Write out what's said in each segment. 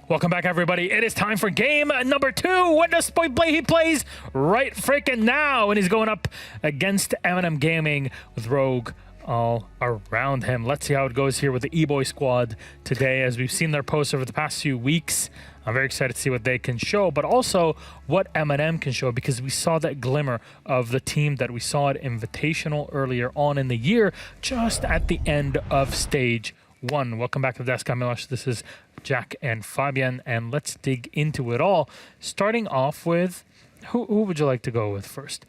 Welcome back, everybody. It is time for game number 2. What does Spoit play? He plays right freaking now, and he's going up against MNM Gaming with Rogue all around him. Let's see how it goes here with the E-Boy squad today. As we've seen their posts over the past few weeks, I'm very excited to see what they can show, but also what MNM can show, because we saw that glimmer of the team that we saw at Invitational earlier on in the year, just at the end of stage 1. Welcome back to the desk. I'm Milosh. This is Jack and Fabian, and let's dig into it all. Starting off with, who would you like to go with first?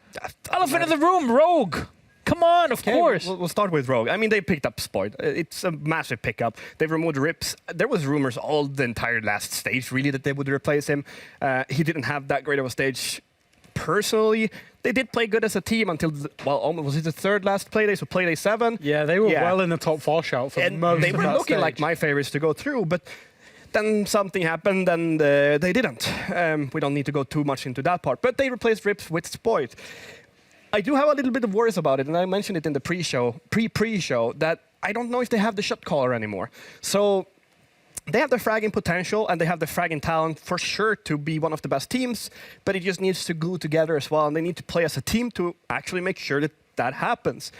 Elephant in the room, Rogue. Come on, of course. We'll start with Rogue. I mean, they picked up Spoit. It's a massive pickup. They've removed Rips. There was rumors all the entire last stage, really, that they would replace him. He didn't have that great of a stage. Personally, they did play good as a team until, almost was it the third last playday, so playday 7? Yeah, they were well in the top 4 shout for most they of were that looking stage. like my favorites to go through, but then something happened and they didn't. We don't need to go too much into that part, but they replaced Rips with Spoit. I do have a little bit of worries about it, and I mentioned it in the pre-show, that I don't know if they have the shot caller anymore. So they have the fragging potential, and they have the fragging talent for sure to be one of the best teams, but it just needs to glue together as well, and they need to play as a team to actually make sure that that happens.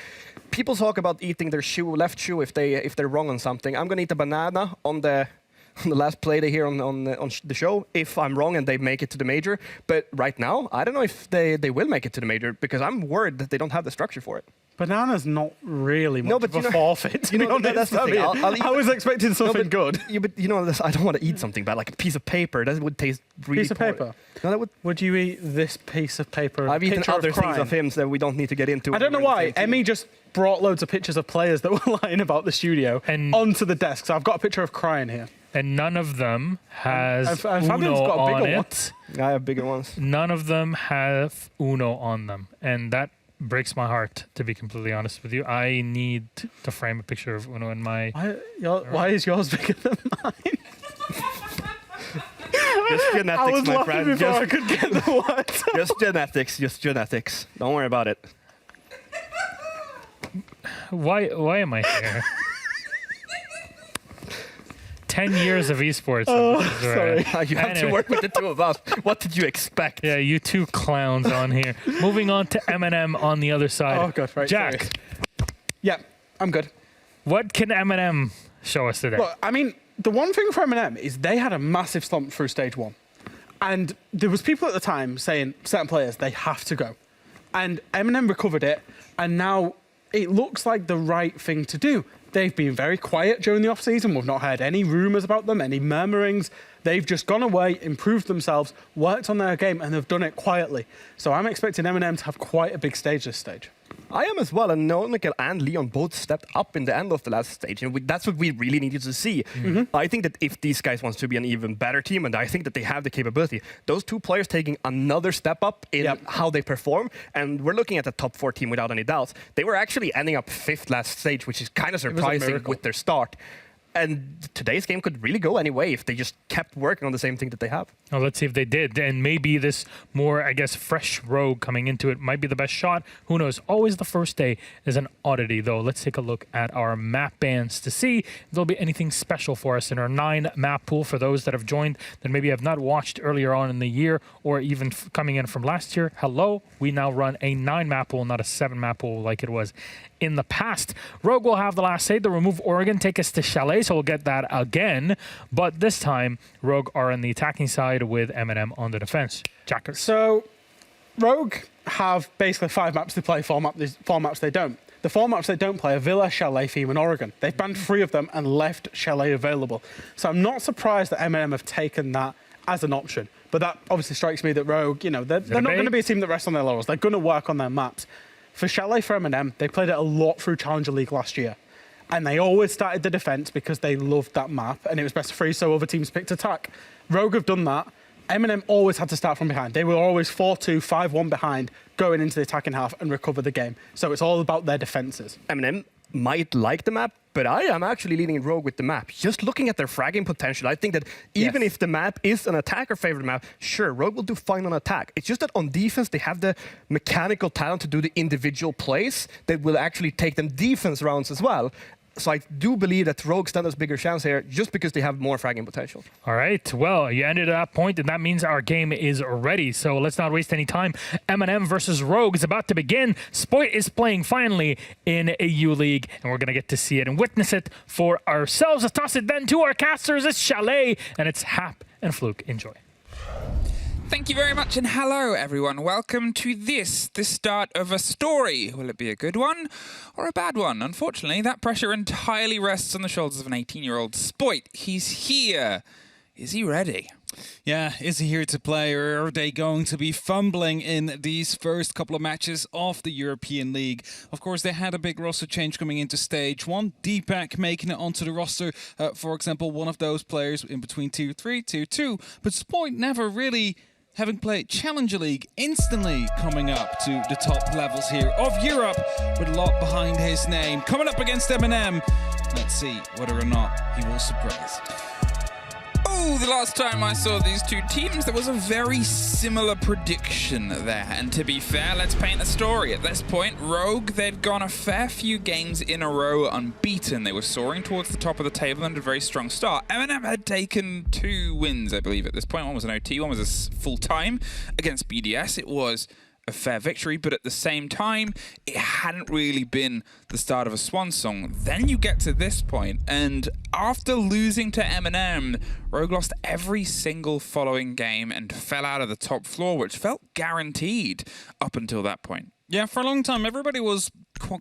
People talk about eating their left shoe if they're wrong on something. I'm going to eat a banana on the last play they hear on the show if I'm wrong and they make it to the major. But right now, I don't know if they will make it to the major, because I'm worried that they don't have the structure for it. Banana's not really much of a forfeit, to be honest. That's the thing. I was expecting something good. But you know, I don't want to eat something bad, like a piece of paper. That would taste really Piece of poor. paper? No, that would. Would you eat this piece of paper? I've eaten picture other things crime? of him that we don't need to get into. I don't know why. Emmy just brought loads of pictures of players that were lying about the studio And onto the desk. So I've got a picture of crying here. And none of them has Fabian's Uno got a on bigger one. it. I have bigger ones. None of them have Uno on them. And that breaks my heart, to be completely honest with you. I need to frame a picture of Uno in my... Why is yours bigger than mine? Just genetics, I was my laughing friend. before I could get the words. Just genetics. Just genetics. Don't worry about it. Why am I here? 10 years of esports. sorry. You have to Anyway. work with the two of us. What did you expect? Yeah, you two clowns on here. Moving on to MNM on the other side. Oh, God, right. Jack, Sorry. Yeah, I'm good. what can MNM show us today? Look, I mean, the one thing for MNM is they had a massive slump through stage 1. And there was people at the time saying, certain players, they have to go. And MNM recovered it, and now it looks like the right thing to do. They've been very quiet during the off-season. We've not heard any rumours about them, any murmurings. They've just gone away, improved themselves, worked on their game, and they've done it quietly. So I'm expecting MNM to have quite a big stage this stage. I am as well, and Nickel and Leon both stepped up in the end of the last stage, and that's what we really needed to see. I think that if these guys want to be an even better team, and I think that they have the capability, those two players taking another step up in how they perform, and we're looking at the top 4 team without any doubts. They were actually ending up 5th last stage, which is kind of surprising with their start. And today's game could really go any way if they just kept working on the same thing that they have. Well, let's see if they did. And maybe this more, I guess, fresh Rogue coming into it might be the best shot. Who knows? Always the first day is an oddity, though. Let's take a look at our map bans to see if there'll be anything special for us in our 9 map pool for those that have joined that maybe have not watched earlier on in the year or even coming in from last year. Hello. We now run a 9 map pool, not a 7 map pool like it was in the past. Rogue will have the last say. They'll remove Oregon, take us to Chalet, so we'll get that again. But this time, Rogue are on the attacking side with MNM on the defense. Jackers. So Rogue have basically 5 maps they play, 4 maps they don't. The 4 maps they don't play are Villa, Chalet, Theme, and Oregon. They've banned 3 of them and left Chalet available. So I'm not surprised that MNM have taken that as an option. But that obviously strikes me that Rogue, you know, they're not going to be a team that rests on their laurels. They're going to work on their maps. For Chalet, for MNM, they played it a lot through Challenger League last year. And they always started the defense because they loved that map, and it was best of 3, so other teams picked attack. Rogue have done that. MNM always had to start from behind. They were always 4-2, 5-1 behind, going into the attacking half and recover the game. So it's all about their defenses. MNM might like the map, but I am actually leaning Rogue with the map. Just looking at their fragging potential, I think that even if the map is an attacker favorite map, sure, Rogue will do fine on attack. It's just that on defense, they have the mechanical talent to do the individual plays that will actually take them defense rounds as well. So I do believe that Rogue stand a bigger chance here just because they have more fragging potential. All right. Well, you ended at that point, and that means our game is ready. So let's not waste any time. MNM versus Rogue is about to begin. Spoit is playing finally in a U League, and we're going to get to see it and witness it for ourselves. Let's toss it then to our casters. It's Chalet, and it's Hap and Fluke. Enjoy. Thank you very much, and hello everyone. Welcome to the start of a story. Will it be a good one or a bad one? Unfortunately, that pressure entirely rests on the shoulders of an 18-year-old Spoit. He's here. Is he ready? Yeah, is he here to play, or are they going to be fumbling in these first couple of matches of the European League? Of course, they had a big roster change coming into stage one. Deepak making it onto the roster, for example, one of those players in between tier 3, tier 2. But Spoit never really, having played Challenger League, instantly coming up to the top levels here of Europe with a lot behind his name. Coming up against MNM. Let's see whether or not he will surprise. Oh, the last time I saw these two teams, there was a very similar prediction there. And to be fair, let's paint a story. At this point, Rogue, they'd gone a fair few games in a row unbeaten. They were soaring towards the top of the table and a very strong start. MNM had taken 2 wins, I believe, at this point. One was an OT, one was a full-time against BDS. It was a fair victory, but at the same time, it hadn't really been the start of a swan song. Then you get to this point, and after losing to MNM, Rogue lost every single following game and fell out of the top floor, which felt guaranteed up until that point. Yeah, for a long time, everybody was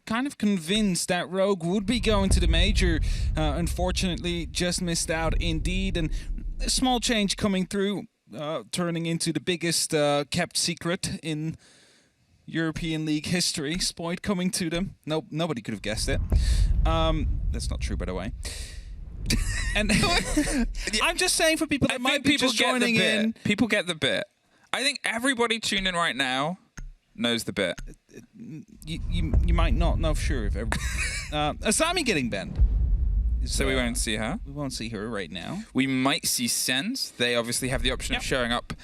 kind of convinced that Rogue would be going to the major. Unfortunately, just missed out indeed, and a small change coming through. Turning into the biggest kept secret in European League history. Spoit coming to them. Nope, nobody could have guessed it. That's not true, by the way. And I'm just saying for people that might be just joining in. People get the bit. I think everybody tuned in right now knows the bit. You might not know for sure if everybody. Asami getting banned. So we won't see her? We won't see her right now. We might see Sens. They obviously have the option of showing up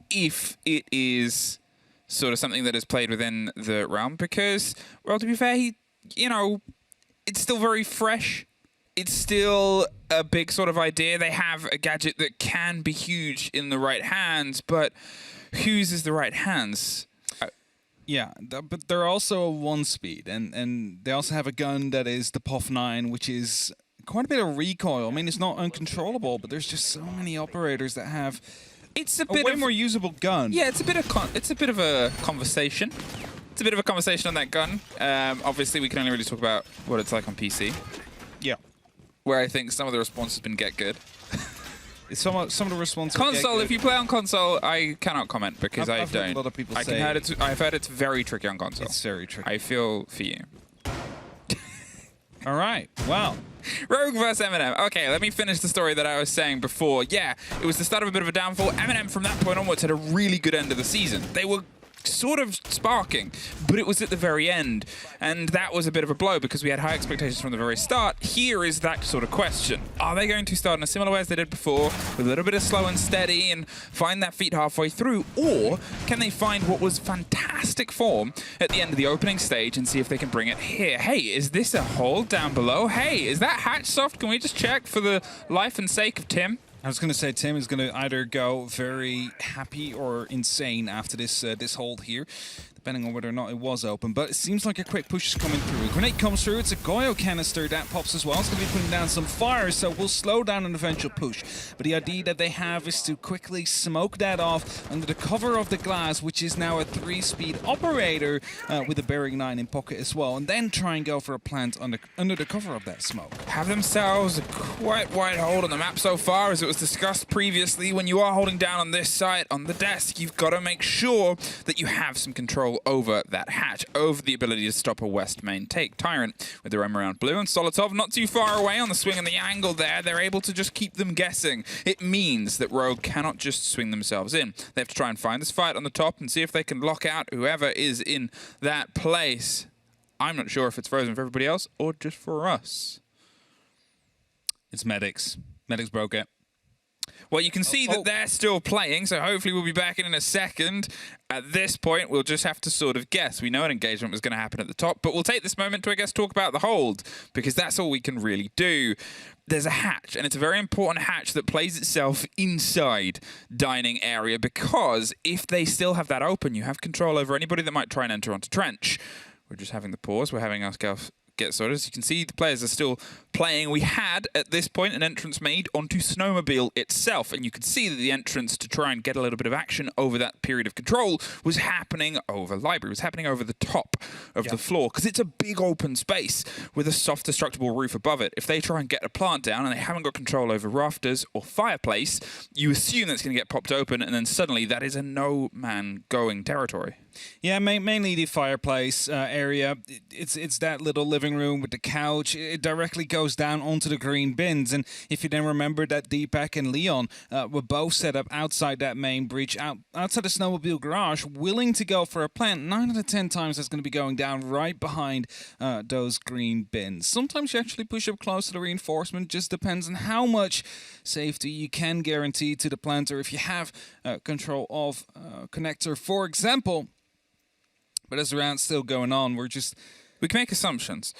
if it is sort of something that is played within the realm. Because, well, to be fair, it's still very fresh. It's still a big sort of idea. They have a gadget that can be huge in the right hands, but whose is the right hands? Yeah, but they're also a 1-speed, and they also have a gun that is the POF 9, which is quite a bit of recoil. I mean, it's not uncontrollable, but there's just so many operators that have a way more usable gun. Yeah, it's a bit of a conversation. It's a bit of a conversation on that gun. Obviously, we can only really talk about what it's like on PC. Yeah, where I think some of the response has been get good. Some of the responses. Console, if you play on console, I cannot comment because I've don't. heard a lot of people say I've heard it's very tricky on console. It's very tricky. I feel for you. All right. Wow. Rogue vs MNM. Okay, let me finish the story that I was saying before. Yeah, it was the start of a bit of a downfall. MNM from that point onwards had a really good end of the season. They were sort of sparking, but it was at the very end, and that was a bit of a blow because we had high expectations from the very start. Here is that sort of question. Are they going to start in a similar way as they did before, with a little bit of slow and steady and find that feat halfway through, or can they find what was fantastic form at the end of the opening stage and see if they can bring it here? Hey, is this a hold down below? Hey, is that hatch soft? Can we just check for the life and sake of Tim? I was going to say Tim is going to either go very happy or insane after this hold here, depending on whether or not it was open. But it seems like a quick push is coming through. A grenade comes through. It's a Goyo canister that pops as well. It's going to be putting down some fire, so we'll slow down an eventual push. But the idea that they have is to quickly smoke that off under the cover of the glass, which is now a 3-speed operator with a bearing 9 in pocket as well, and then try and go for a plant under the cover of that smoke. Have themselves a quite wide hold on the map so far, as it was discussed previously. When you are holding down on this site, on the desk, you've got to make sure that you have some control over that hatch, over the ability to stop a west main take. Tyrant with their own around blue, and Solotov not too far away on the swing and the angle there. They're able to just keep them guessing. It means that Rogue cannot just swing themselves in. They have to try and find this fight on the top and see if they can lock out whoever is in that place. I'm not sure if it's frozen for everybody else or just for us. It's Medics. Medics broke it. Well, you can see that they're still playing, so hopefully we'll be back in a second. At this point, we'll just have to sort of guess. We know an engagement was going to happen at the top, but we'll take this moment to, I guess, talk about the hold, because that's all we can really do. There's a hatch, and it's a very important hatch that plays itself inside dining area, because if they still have that open, you have control over anybody that might try and enter onto trench. We're just having the pause. We're having ourselves get sorted. As you can see, the players are still playing. We had, at this point, an entrance made onto Snowmobile itself, and you could see that the entrance to try and get a little bit of action over that period of control was happening over library, was happening over the top of the floor, because it's a big open space with a soft destructible roof above it. If they try and get a plant down and they haven't got control over rafters or fireplace, you assume that's going to get popped open, and then suddenly that is a no-man-going territory. Yeah, mainly the fireplace area. It's that little living room with the couch. It directly goes down onto the green bins. And if you then remember that Deepak and Leon were both set up outside that main breach, outside the snowmobile garage, willing to go for a plant, 9 out of 10 times that's going to be going down right behind those green bins. Sometimes you actually push up close to the reinforcement. Just depends on how much safety you can guarantee to the planter if you have control of connector, for example. But as the round's still going on, we can make assumptions.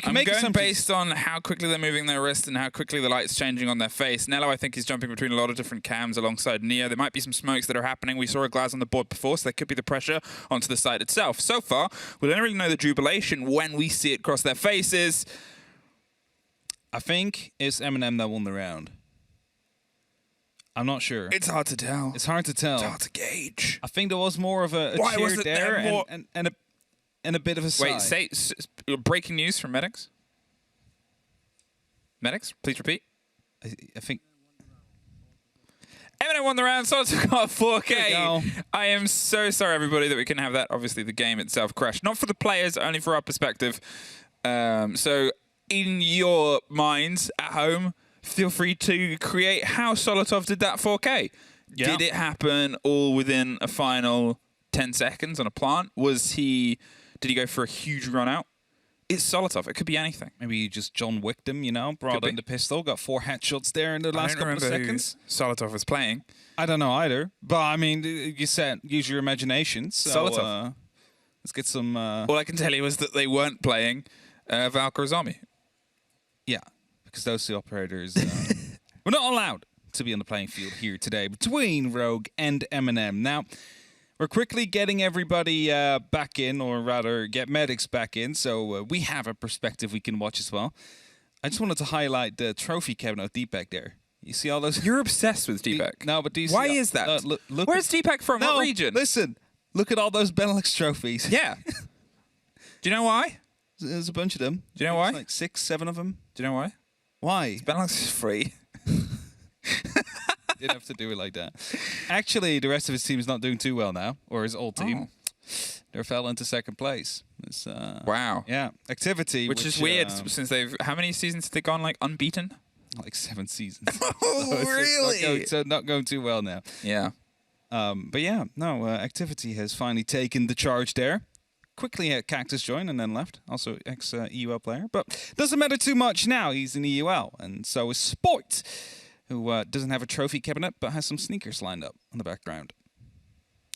I'm going based on how quickly they're moving their wrist and how quickly the light's changing on their face. Nello, I think, is jumping between a lot of different cams alongside Neo. There might be some smokes that are happening. We saw a glass on the board before, so there could be the pressure onto the site itself. So far, we don't really know the jubilation when we see it cross their faces. I think it's MNM that won the round. I'm not sure. It's hard to tell. It's hard to tell. It's hard to gauge. I think there was more of a cheer there and a bit of a sigh. Wait, breaking news from Medics. Medics, please repeat. I think MNM won the round, so it's got 4K. I am so sorry, everybody, that we couldn't have that. Obviously, the game itself crashed. Not for the players, only for our perspective. So, in your minds at home, feel free to create how Solotov did that 4K. Yeah. Did it happen all within a final 10 seconds on a plant? Did he go for a huge run out? It's Solotov. It could be anything. Maybe you just John Wicked him, brought in the pistol, got 4 headshots there in the last couple of seconds. Solotov was playing. I don't know either. But, I mean, you said use your imagination. So, Solotov. Let's get some... All I can tell you is that they weren't playing Valkyrie's army. Yeah. Because those two operators were not allowed to be on the playing field here today between Rogue and MNM. Now, we're quickly getting everybody back in, or rather get medics back in, so we have a perspective we can watch as well. I just wanted to highlight the trophy cabinet of Deepak there. You see all those? You're obsessed with Deepak. No, but do you Why see is that? Look Where's Deepak from? No, what region? Listen, look at all those Benelux trophies. Yeah. Do you know why? There's a bunch of them. Do you know why? There's like 6, 7 of them. Do you know why? Why? Benelux is free. Didn't have to do it like that. Actually, the rest of his team is not doing too well now, or his old team. They fell into second place. It's, wow. Yeah, activity. Which is weird, since how many seasons have they gone, like, unbeaten? Like 7 seasons. Oh, really? Not going too well now. Yeah. But yeah, no, activity has finally taken the charge there. Quickly had Cactus join and then left. Also ex-EUL player. But doesn't matter too much now. He's in EUL. And so is Sport, who doesn't have a trophy cabinet, but has some sneakers lined up on the background.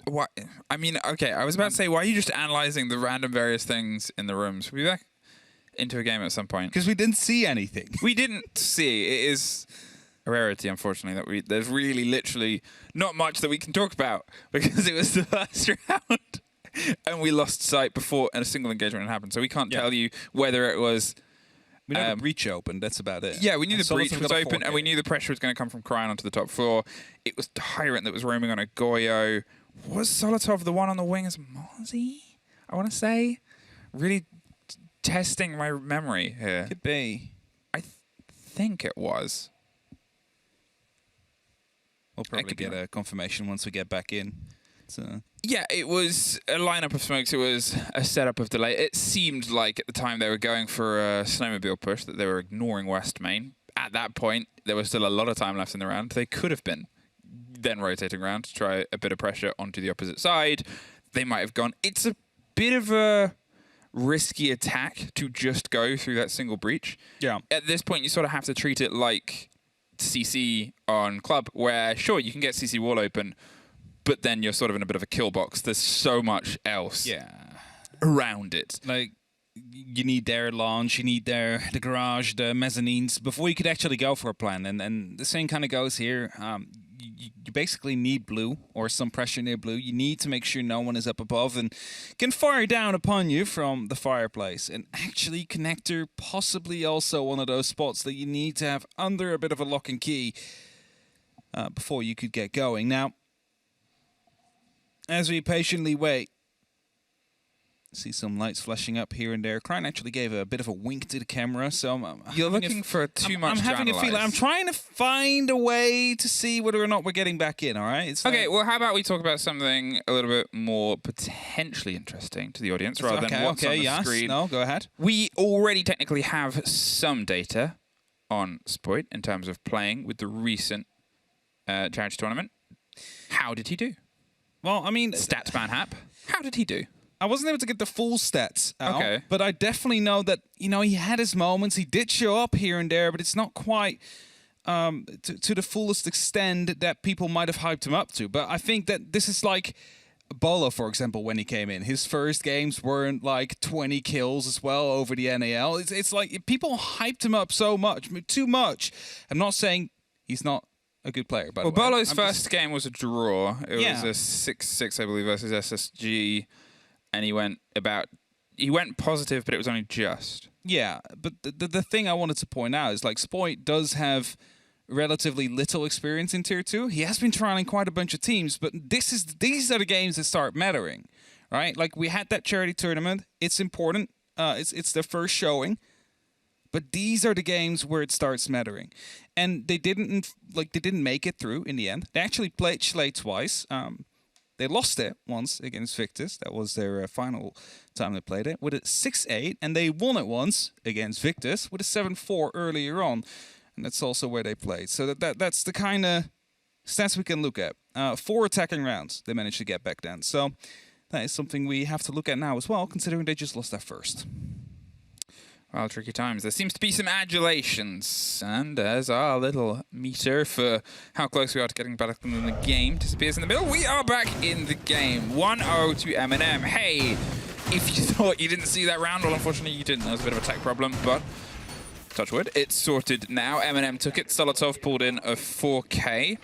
Why? I mean, okay, I was about to say, why are you just analyzing the random various things in the rooms? We'll be back into a game at some point. Because we didn't see anything. We didn't see. It is a rarity, unfortunately, that there's really literally not much that we can talk about because it was the first round. And we lost sight before a single engagement had happened. So we can't tell you whether it was... We know the breach opened, that's about it. Yeah, we knew the breach was open, and we knew the pressure was going to come from Cryon onto the top floor. It was Tyrant that was roaming on a Goyo. Was Solotov the one on the wing as Mozzie? I want to say. Really testing my memory here. Could be. I think it was. We'll probably get a confirmation once we get back in. So. Yeah, it was a lineup of smokes. It was a setup of delay. It seemed like at the time they were going for a snowmobile push, that they were ignoring West Main. At that point, there was still a lot of time left in the round. They could have been then rotating around to try a bit of pressure onto the opposite side. They might have gone. It's a bit of a risky attack to just go through that single breach. Yeah. At this point, you sort of have to treat it like CC on club, where sure you can get CC wall open, but then you're sort of in a bit of a kill box. There's so much else around it. Like, you need their launch, you need the garage, the mezzanines before you could actually go for a plan. And the same kind of goes here. You basically need blue or some pressure near blue. You need to make sure no one is up above and can fire down upon you from the fireplace. And actually, connector, possibly also one of those spots that you need to have under a bit of a lock and key before you could get going. Now, as we patiently wait, see some lights flashing up here and there. Cryan actually gave a bit of a wink to the camera, so you're looking for too much. I'm having a feeling. I'm trying to find a way to see whether or not we're getting back in. All right. It's okay. Well, how about we talk about something a little bit more potentially interesting to the audience, rather than what's on the screen. No, go ahead. We already technically have some data on Spoit in terms of playing with the recent charity tournament. How did he do? Well, I mean, stats man hap. How did he do? I wasn't able to get the full stats out, okay, but I definitely know that, you know, he had his moments. He did show up here and there, but it's not quite to the fullest extent that people might have hyped him up to. But I think that this is like Bolo, for example, when he came in. His first games weren't like 20 kills as well over the NAL. It's like people hyped him up so much, too much. I'm not saying he's not a good player, by the way. Well, Bolo's first game was a draw. It was a 6-6, I believe, versus SSG. And he went positive, but it was only just. Yeah, but the thing I wanted to point out is, like, Spoit does have relatively little experience in Tier 2. He has been trialing quite a bunch of teams, but these are the games that start mattering, right? Like, we had that charity tournament. It's important. It's their first showing. But these are the games where it starts mattering. And they didn't make it through in the end. They actually played Schley twice. They lost it once against Victus. That was their final time they played it, with a 6-8, and they won it once against Victus with a 7-4 earlier on, and that's also where they played. So that's the kind of stats we can look at. 4 attacking rounds they managed to get back then. So that is something we have to look at now as well, considering they just lost that first. Well, tricky times. There seems to be some adulations, and there's our little meter for how close we are to getting back in the game. Disappears in the middle. We are back in the game. 1-0 to MNM. Hey, if you thought you didn't see that round, well, unfortunately you didn't. There was a bit of a tech problem, but touch wood, it's sorted now. MNM took it. Solotov pulled in a 4K.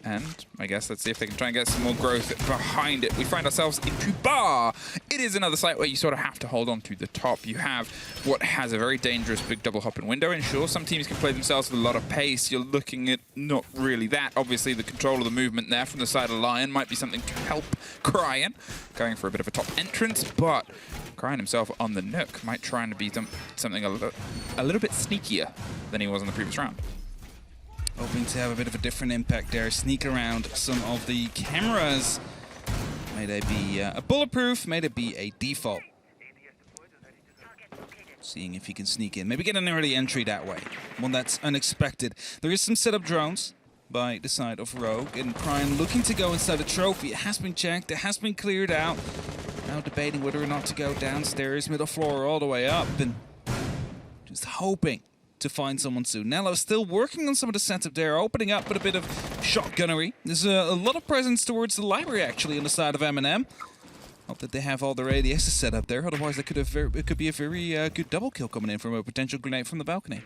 And I guess let's see if they can try and get some more growth behind it. We find ourselves into Bar. It is another site where you sort of have to hold on to the top. You have what has a very dangerous big double hop and window. And sure, some teams can play themselves with a lot of pace. You're looking at not really that. Obviously, the control of the movement there from the side of Lion might be something to help Cryan. Going for a bit of a top entrance, but Cryan himself on the Nook might try and be something a little bit sneakier than he was in the previous round. Hoping to have a bit of a different impact there, sneak around some of the cameras. May they be a bulletproof, may they be a default. Seeing if he can sneak in, maybe get an early entry that way, one that's unexpected. There is some setup drones by the side of Rogue, and Cryan looking to go inside the trophy. It has been checked, it has been cleared out. Now debating whether or not to go downstairs, middle floor, all the way up, and just hoping to find someone soon. Nello still working on some of the setup there, opening up with a bit of shotgunnery. There's a lot of presence towards the library, actually, on the side of MNM. Hope that they have all their ADSs set up there, otherwise it could be a very good double kill coming in from a potential grenade from the balcony.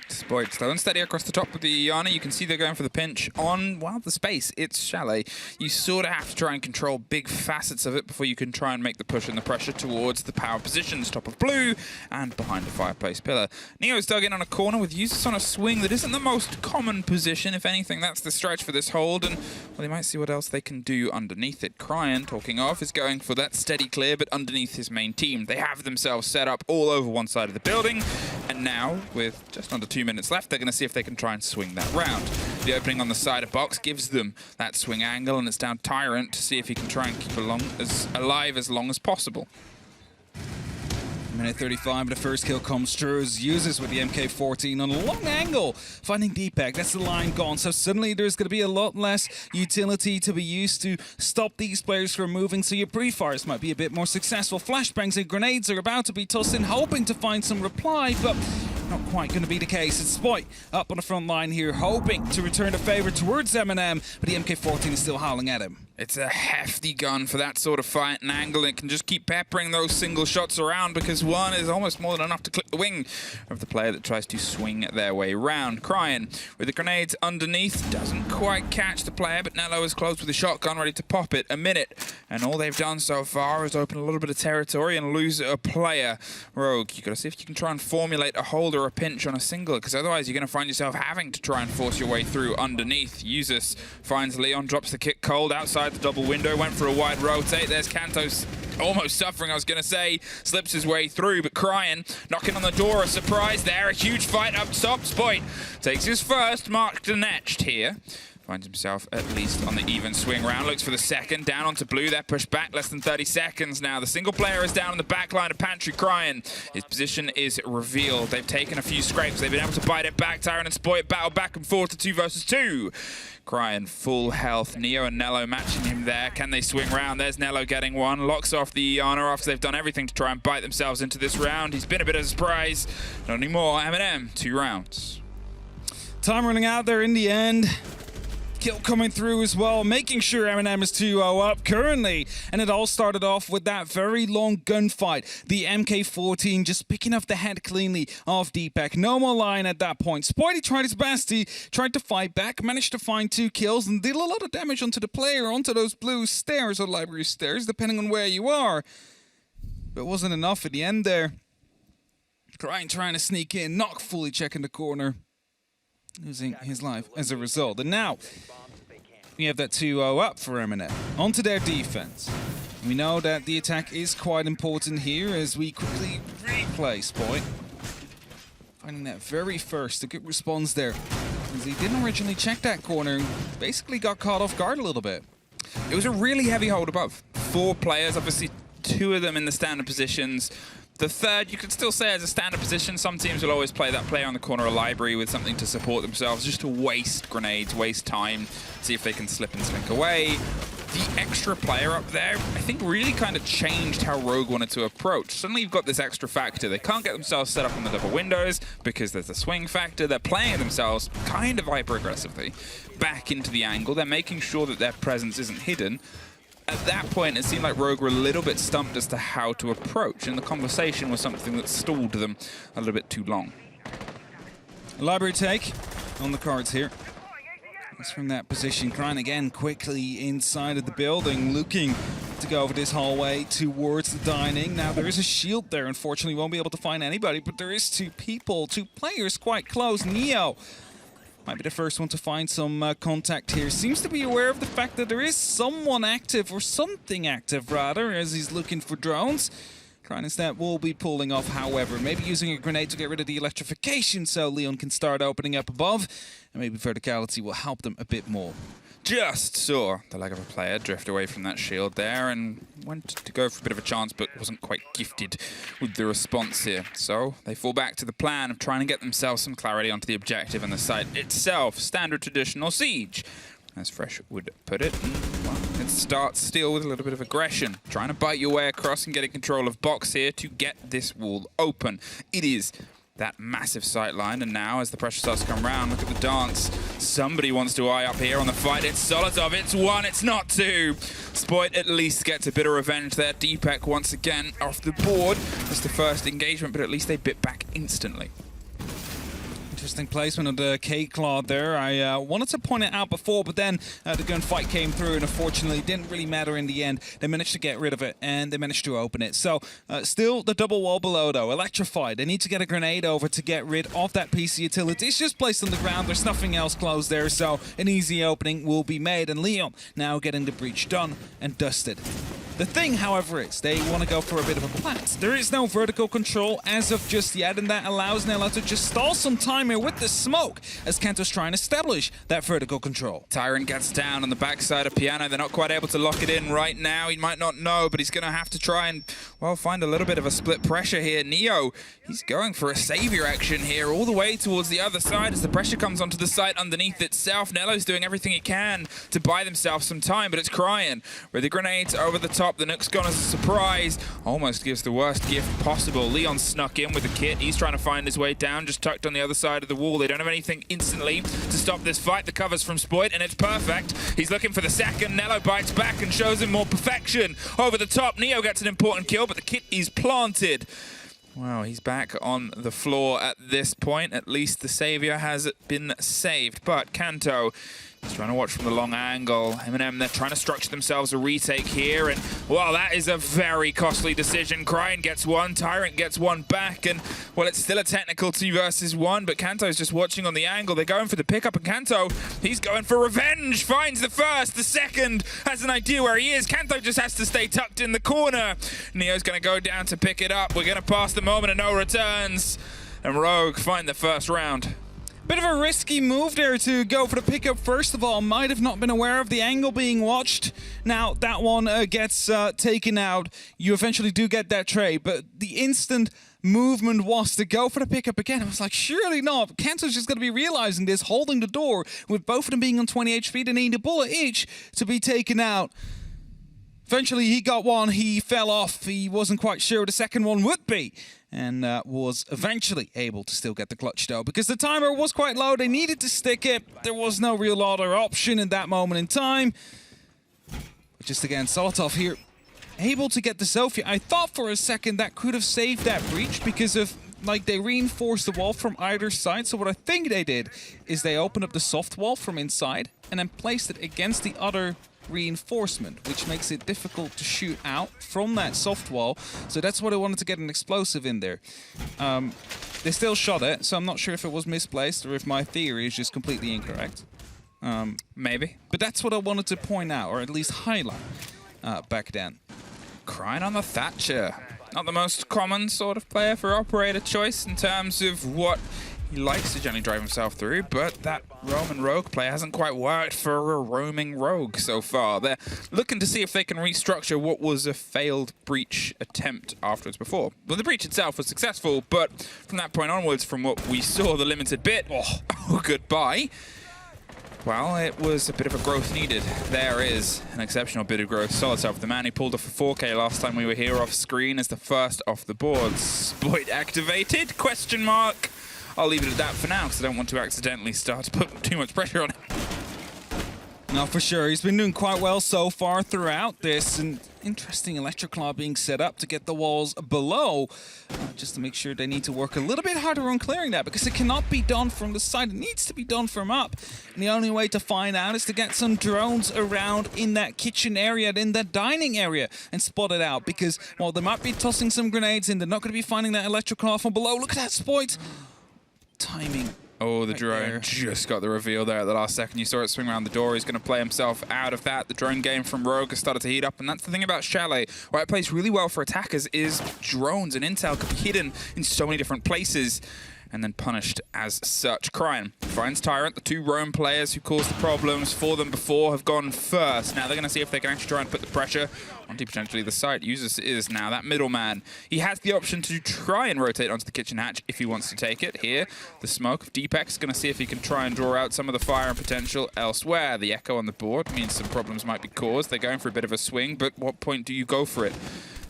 Spoit slow and steady across the top with the Iana. You can see they're going for the pinch on, well, the space. It's Chalet. You sort of have to try and control big facets of it before you can try and make the push and the pressure towards the power positions, top of blue and behind the fireplace pillar. Neo's dug in on a corner with Usus on a swing that isn't the most common position. If anything, that's the stretch for this hold, and well, they might see what else they can do underneath it. Cryan, talking of, is going for that steady clear, but underneath his main team. They have themselves set up all over one side of the building, and now, with just under 2 minutes left, they're going to see if they can try and swing that round. The opening on the side of box gives them that swing angle, and it's down Tyrant to see if he can try and keep alive as long as possible. Minute 35, but the first kill comes through as Uses with the MK14 on a long angle, finding Deepak. That's the line gone, so suddenly there's going to be a lot less utility to be used to stop these players from moving, so your pre-fires might be a bit more successful. Flashbangs and grenades are about to be tossed in, hoping to find some reply, but not quite going to be the case. It's Spoit up on the front line here, hoping to return the favor towards MNM, but the MK14 is still howling at him. It's a hefty gun for that sort of fight and angle. It can just keep peppering those single shots around because one is almost more than enough to clip the wing of the player that tries to swing their way round. Cryin with the grenades underneath, doesn't quite catch the player, but Nello is close with a shotgun ready to pop it. A minute, and all they've done so far is open a little bit of territory and lose a player. Rogue, you gotta see if you can try and formulate a hold or a pinch on a single, because otherwise you're gonna find yourself having to try and force your way through underneath. Usus finds Leon, drops the kick cold outside the double window, went for a wide rotate. There's Kantos almost suffering, I was going to say. Slips his way through, but Cryin knocking on the door. A surprise there. A huge fight up top. Spoit takes his first, marked and etched here. Finds himself at least on the even swing round. Looks for the second. Down onto blue. They're pushed back less than 30 seconds now. The single player is down in the back line of Pantry. Cryin. His position is revealed. They've taken a few scrapes. They've been able to bite it back. Tyron and Spoit battle back and forth to 2 versus 2. Cryin full health. Neo and Nello matching him there. Can they swing round? There's Nello getting one. Locks off the Iana after they've done everything to try and bite themselves into this round. He's been a bit of a surprise. Not anymore. MNM, 2 rounds. Time running out there in the end. Kill coming through as well, making sure MNM is 2-0 up currently. And it all started off with that very long gunfight. The MK14 just picking up the head cleanly of Deepak. No more line at that point. Spoity tried his best. He tried to fight back, managed to find 2 kills, and did a lot of damage onto the player, onto those blue stairs or library stairs, depending on where you are. But it wasn't enough at the end there. Cryin trying to sneak in, not fully checking the corner, losing his life as a result. And now we have that 2-0 up for MNM. Onto their defense. We know that the attack is quite important here as we quickly replay Spoit. Finding that very first, a good response there, as he didn't originally check that corner and basically got caught off guard a little bit. It was a really heavy hold above. 4 players, obviously 2 of them in the standard positions. The third, you could still say as a standard position. Some teams will always play that player on the corner of library with something to support themselves, just to waste grenades, waste time, see if they can slip and slink away. The extra player up there, I think, really kind of changed how Rogue wanted to approach. Suddenly you've got this extra factor. They can't get themselves set up on the double windows because there's a swing factor. They're playing themselves kind of hyper-aggressively back into the angle. They're making sure that their presence isn't hidden. At that point, it seemed like Rogue were a little bit stumped as to how to approach, and the conversation was something that stalled them a little bit too long. Library take on the cards here. It's from that position. Cryin again quickly inside of the building, looking to go over this hallway towards the dining. Now, there is a shield there. Unfortunately, won't be able to find anybody, but there is 2 people, 2 players quite close. Neo might be the first one to find some contact here. Seems to be aware of the fact that there is someone active, or something active rather, as he's looking for drones. Cryin instead will be pulling off, however, maybe using a grenade to get rid of the electrification so Leon can start opening up above, and maybe verticality will help them a bit more. Just saw the leg of a player drift away from that shield there and went to go for a bit of a chance, but wasn't quite gifted with the response here. So they fall back to the plan of trying to get themselves some clarity onto the objective and the site itself. Standard traditional siege, as Fresh would put it. Well, it starts still with a little bit of aggression, trying to bite your way across and getting control of box here to get this wall open. It is that massive sight line, and now as the pressure starts to come around, look at the dance. Somebody wants to eye up here on the fight. It's Solotov, it's 1, it's not 2. Spoit at least gets a bit of revenge there. Deepak once again off the board. It's the first engagement, but at least they bit back instantly. Interesting placement of the K-Claw there. I wanted to point it out before, but then the gunfight came through, and unfortunately it didn't really matter in the end. They managed to get rid of it, and they managed to open it. So still the double wall below, though. Electrified. They need to get a grenade over to get rid of that PC utility. It's just placed on the ground. There's nothing else closed there, so an easy opening will be made. And Leon now getting the breach done and dusted. The thing, however, is they want to go for a bit of a plant. There is no vertical control as of just yet, and that allows Nella to just stall some time here with the smoke as Kanto's trying to establish that vertical control. Tyrant gets down on the backside of Piano. They're not quite able to lock it in right now. He might not know, but he's going to have to try and, well, find a little bit of a split pressure here. Neo, he's going for a savior action here all the way towards the other side as the pressure comes onto the site underneath itself. Nello's doing everything he can to buy themselves some time, but it's Cryin with the grenades over the top. top. The Nook's gone as a surprise. Almost gives the worst gift possible. Leon snuck in with the kit. He's trying to find his way down, just tucked on the other side of the wall. They don't have anything instantly to stop this fight. The cover's from Spoit, and it's perfect. He's looking for the second. Nello bites back and shows him more perfection. Over the top, Neo gets an important kill, but the kit is planted. Wow, he's back on the floor at this point. At least the savior has been saved. But Kanto is trying to watch from the long angle. MNM, they're trying to structure themselves a retake here. And, well, that is a very costly decision. Cryin gets one, Tyrant gets one back. And, well, it's still a technical 2 versus 1. But Kanto's just watching on the angle. They're going for the pickup. And Kanto, he's going for revenge. Finds the first. The second has an idea where he is. Kanto just has to stay tucked in the corner. Neo's going to go down to pick it up. We're going to pass the moment of no returns. And Rogue find the first round. Bit of a risky move there to go for the pickup first of all. Might have not been aware of the angle being watched. Now that one gets taken out. You eventually do get that trade, but the instant movement was to go for the pickup again. I was like, surely not. Kanto's just going to be realizing this, holding the door with both of them being on 20 HP. They need a bullet each to be taken out. Eventually he got one, he fell off, he wasn't quite sure what the second one would be, and was eventually able to still get the clutch though, because the timer was quite low, they needed to stick it, there was no real other option in that moment in time. But just again, Solotov here, able to get the Sophia. I thought for a second that could have saved that breach because of, like, they reinforced the wall from either side, so what I think they did is they opened up the soft wall from inside and then placed it against the other reinforcement, which makes it difficult to shoot out from that soft wall. So that's what I wanted to get an explosive in there. They still shot it, so I'm not sure if it was misplaced or if my theory is just completely incorrect. Maybe. But that's what I wanted to point out, or at least highlight back then. Cryin on the Thatcher. Not the most common sort of player for operator choice in terms of what he likes to generally drive himself through, but that Roman Rogue play hasn't quite worked for a roaming Rogue so far. They're looking to see if they can restructure what was a failed breach attempt afterwards before. Well, the breach itself was successful, but from that point onwards, from what we saw, the limited bit, oh goodbye. Well, it was a bit of a growth needed. There is an exceptional bit of growth. Solotov, the man who pulled off a 4K last time we were here off screen, is the first off the board. Spoit activated? Question mark. I'll leave it at that for now, because I don't want to accidentally start to put too much pressure on him. No, for sure. He's been doing quite well so far throughout this. An interesting Electroclaw being set up to get the walls below, just to make sure they need to work a little bit harder on clearing that, because it cannot be done from the side. It needs to be done from up. And the only way to find out is to get some drones around in that kitchen area, in that dining area, and spot it out. Because, well, they might be tossing some grenades in. They're not going to be finding that Electroclaw from below. Look at that Spoit. Timing. Oh, the right drone there. just got the reveal there at the last second. You saw it swing around the door. He's going to play himself out of that. The drone game from Rogue has started to heat up, and that's the thing about Chalet. Why it plays really well for attackers is drones and intel can be hidden in so many different places and then punished as such. Cryin finds Tyrant. The 2 Roam players who caused the problems for them before have gone first. Now they're going to see if they can actually try and put the pressure onto potentially the site. Users is now that middleman. He has the option to try and rotate onto the kitchen hatch if he wants to take it. Here, the smoke of Deepak is going to see if he can try and draw out some of the fire and potential elsewhere. The echo on the board means some problems might be caused. They're going for a bit of a swing, but what point do you go for it?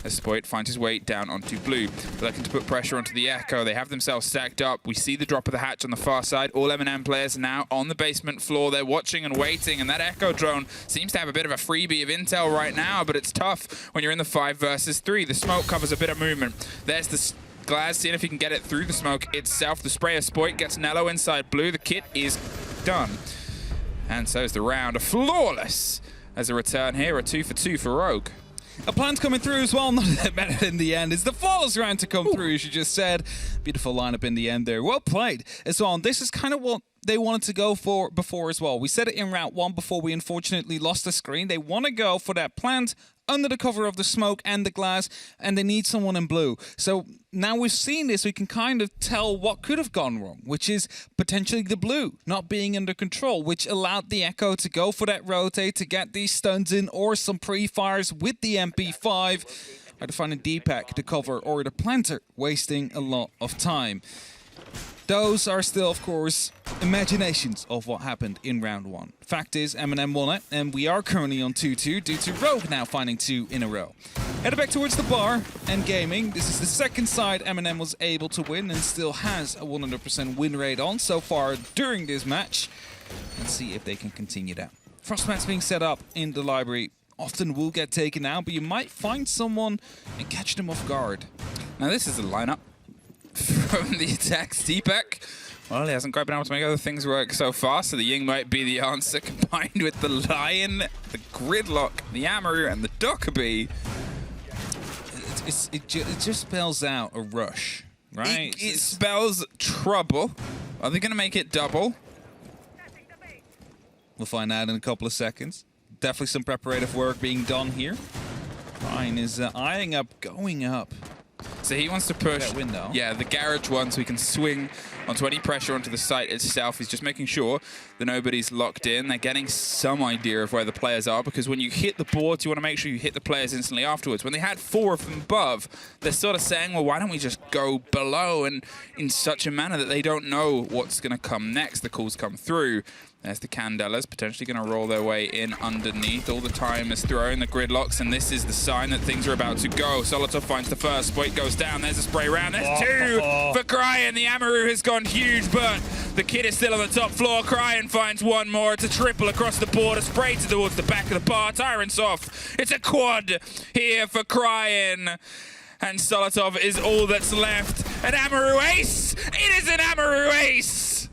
As Spoit finds his way down onto blue. They're looking to put pressure onto the echo. They have themselves stacked up. We see the drop of the hatch on the far side. All MNM players are now on the basement floor. They're watching and waiting, and that echo drone seems to have a bit of a freebie of intel right now, but it's tough when you're in the 5 versus 3. The smoke covers a bit of movement. There's the Glaz seeing if he can get it through the smoke itself. The sprayer Spoit gets Nello inside blue. The kit is done. And so is the round. A flawless as a return here. A 2 for 2 for Rogue. A plan's coming through as well. None of that mattered in the end. It's the flawless round to come through, as you just said. Beautiful lineup in the end there. Well played as well. And this is kind of what they wanted to go for before as well. We said it in round 1 before we unfortunately lost the screen. They want to go for that plant under the cover of the smoke and the glass, and they need someone in blue. So now we've seen this, we can kind of tell what could have gone wrong, which is potentially the blue not being under control, which allowed the Echo to go for that rotate to get these stuns in or some pre-fires with the MP5, either finding Deepak to cover or the planter, wasting a lot of time. those are still, of course, imaginations of what happened in round 1. Fact is, MNM won it, and we are currently on 2-2 due to Rogue now finding 2 in a row. Headed back towards the bar and gaming. This is the second side MNM was able to win and still has a 100% win rate on so far during this match. Let's see if they can continue that. Frost mats being set up in the library often will get taken out, but you might find someone and catch them off guard. Now this is the lineup from the attack. Deepak, well, he hasn't quite been able to make other things work so far, so the Ying might be the answer, combined with the Lion, the Gridlock, the Amaru, and the Dokkaebi. It just spells out a rush, right? It spells trouble. Are they going to make it double? We'll find out in a couple of seconds. Definitely some preparative work being done here. Ryan is eyeing up, going up. So he wants to push that window. Yeah, the garage one, so he can swing onto any pressure onto the site itself. He's just making sure that nobody's locked in. They're getting some idea of where the players are, because when you hit the boards, you want to make sure you hit the players instantly afterwards. When they had 4 from above, they're sort of saying, well, why don't we just go below, and in such a manner that they don't know what's going to come next. The calls come through. There's the Candelas, potentially going to roll their way in underneath. All the time is thrown, the gridlocks, and this is the sign that things are about to go. Solotov finds the first, Spoit goes down, there's a spray round, there's 2 for Cryan. The Amaru has gone huge, but the kid is still on the top floor. Cryan finds 1 more, it's a triple across the board, a spray towards the back of the bar, Tyrant's off. It's a quad here for Cryan. And Solotov is all that's left. An Amaru ace! It is an Amaru ace!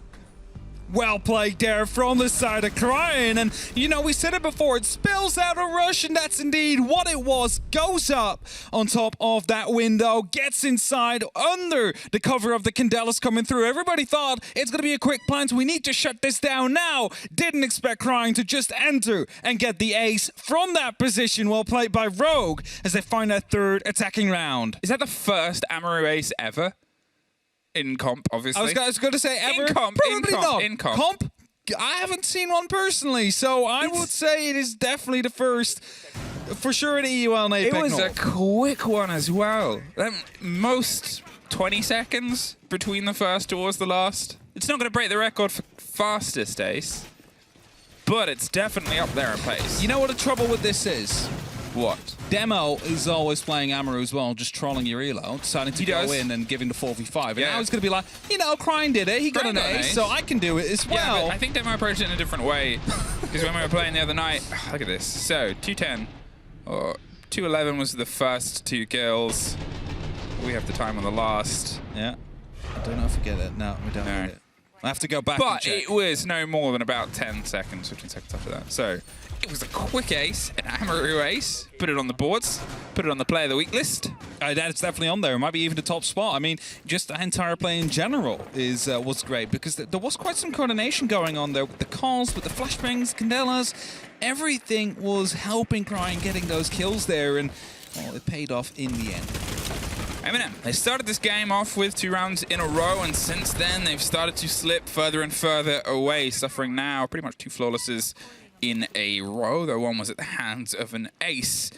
Well played there from the side of Cryan, and you know, we said it before, it spells out a rush, and that's indeed what it was. Goes up on top of that window, gets inside under the cover of the Candelas coming through. Everybody thought it's going to be a quick plant, we need to shut this down now. Didn't expect Cryan to just enter and get the ace from that position. Well played by Rogue as they find that 3rd attacking round. Is that the first Amaru ace ever? In comp, obviously. I was going to say ever. In comp, Probably not. in comp. Comp? I haven't seen one personally, so I would say it is definitely the first, for sure, in EUL and APEC. It was North. a quick one as well. Most 20 seconds between the first towards the last. It's not going to break the record for fastest ace, but it's definitely up there in pace. You know what the trouble with this is? What? Demo is always playing Amaru as well, just trolling your elo, deciding to go in and giving the 4v5. And now he's going to be like, you know, Cryan did it, he got an ace, so I can do it as well. Yeah, but I think Demo approached it in a different way. Because when we were playing the other night, look at this. So, 210, or 211 was the first 2 kills. We have the time on the last. Yeah. I don't know if we get it. No, we don't get it. I have to go back and But check. it was no more than about 10 seconds, 15 seconds after that. So it was a quick ace, an Amaru ace. Put it on the boards, put it on the player of the week list. That's definitely on there. It might be even the top spot. I mean, just the entire play in general is was great because there was quite some coordination going on there with the calls, with the flashbangs, Candelas. Everything was helping Cryan getting those kills there, and well, it paid off in the end. MNM, they started this game off with 2 rounds in a row, and since then they've started to slip further and further away, suffering now pretty much 2 flawlesses in a row, though one was at the hands of an ace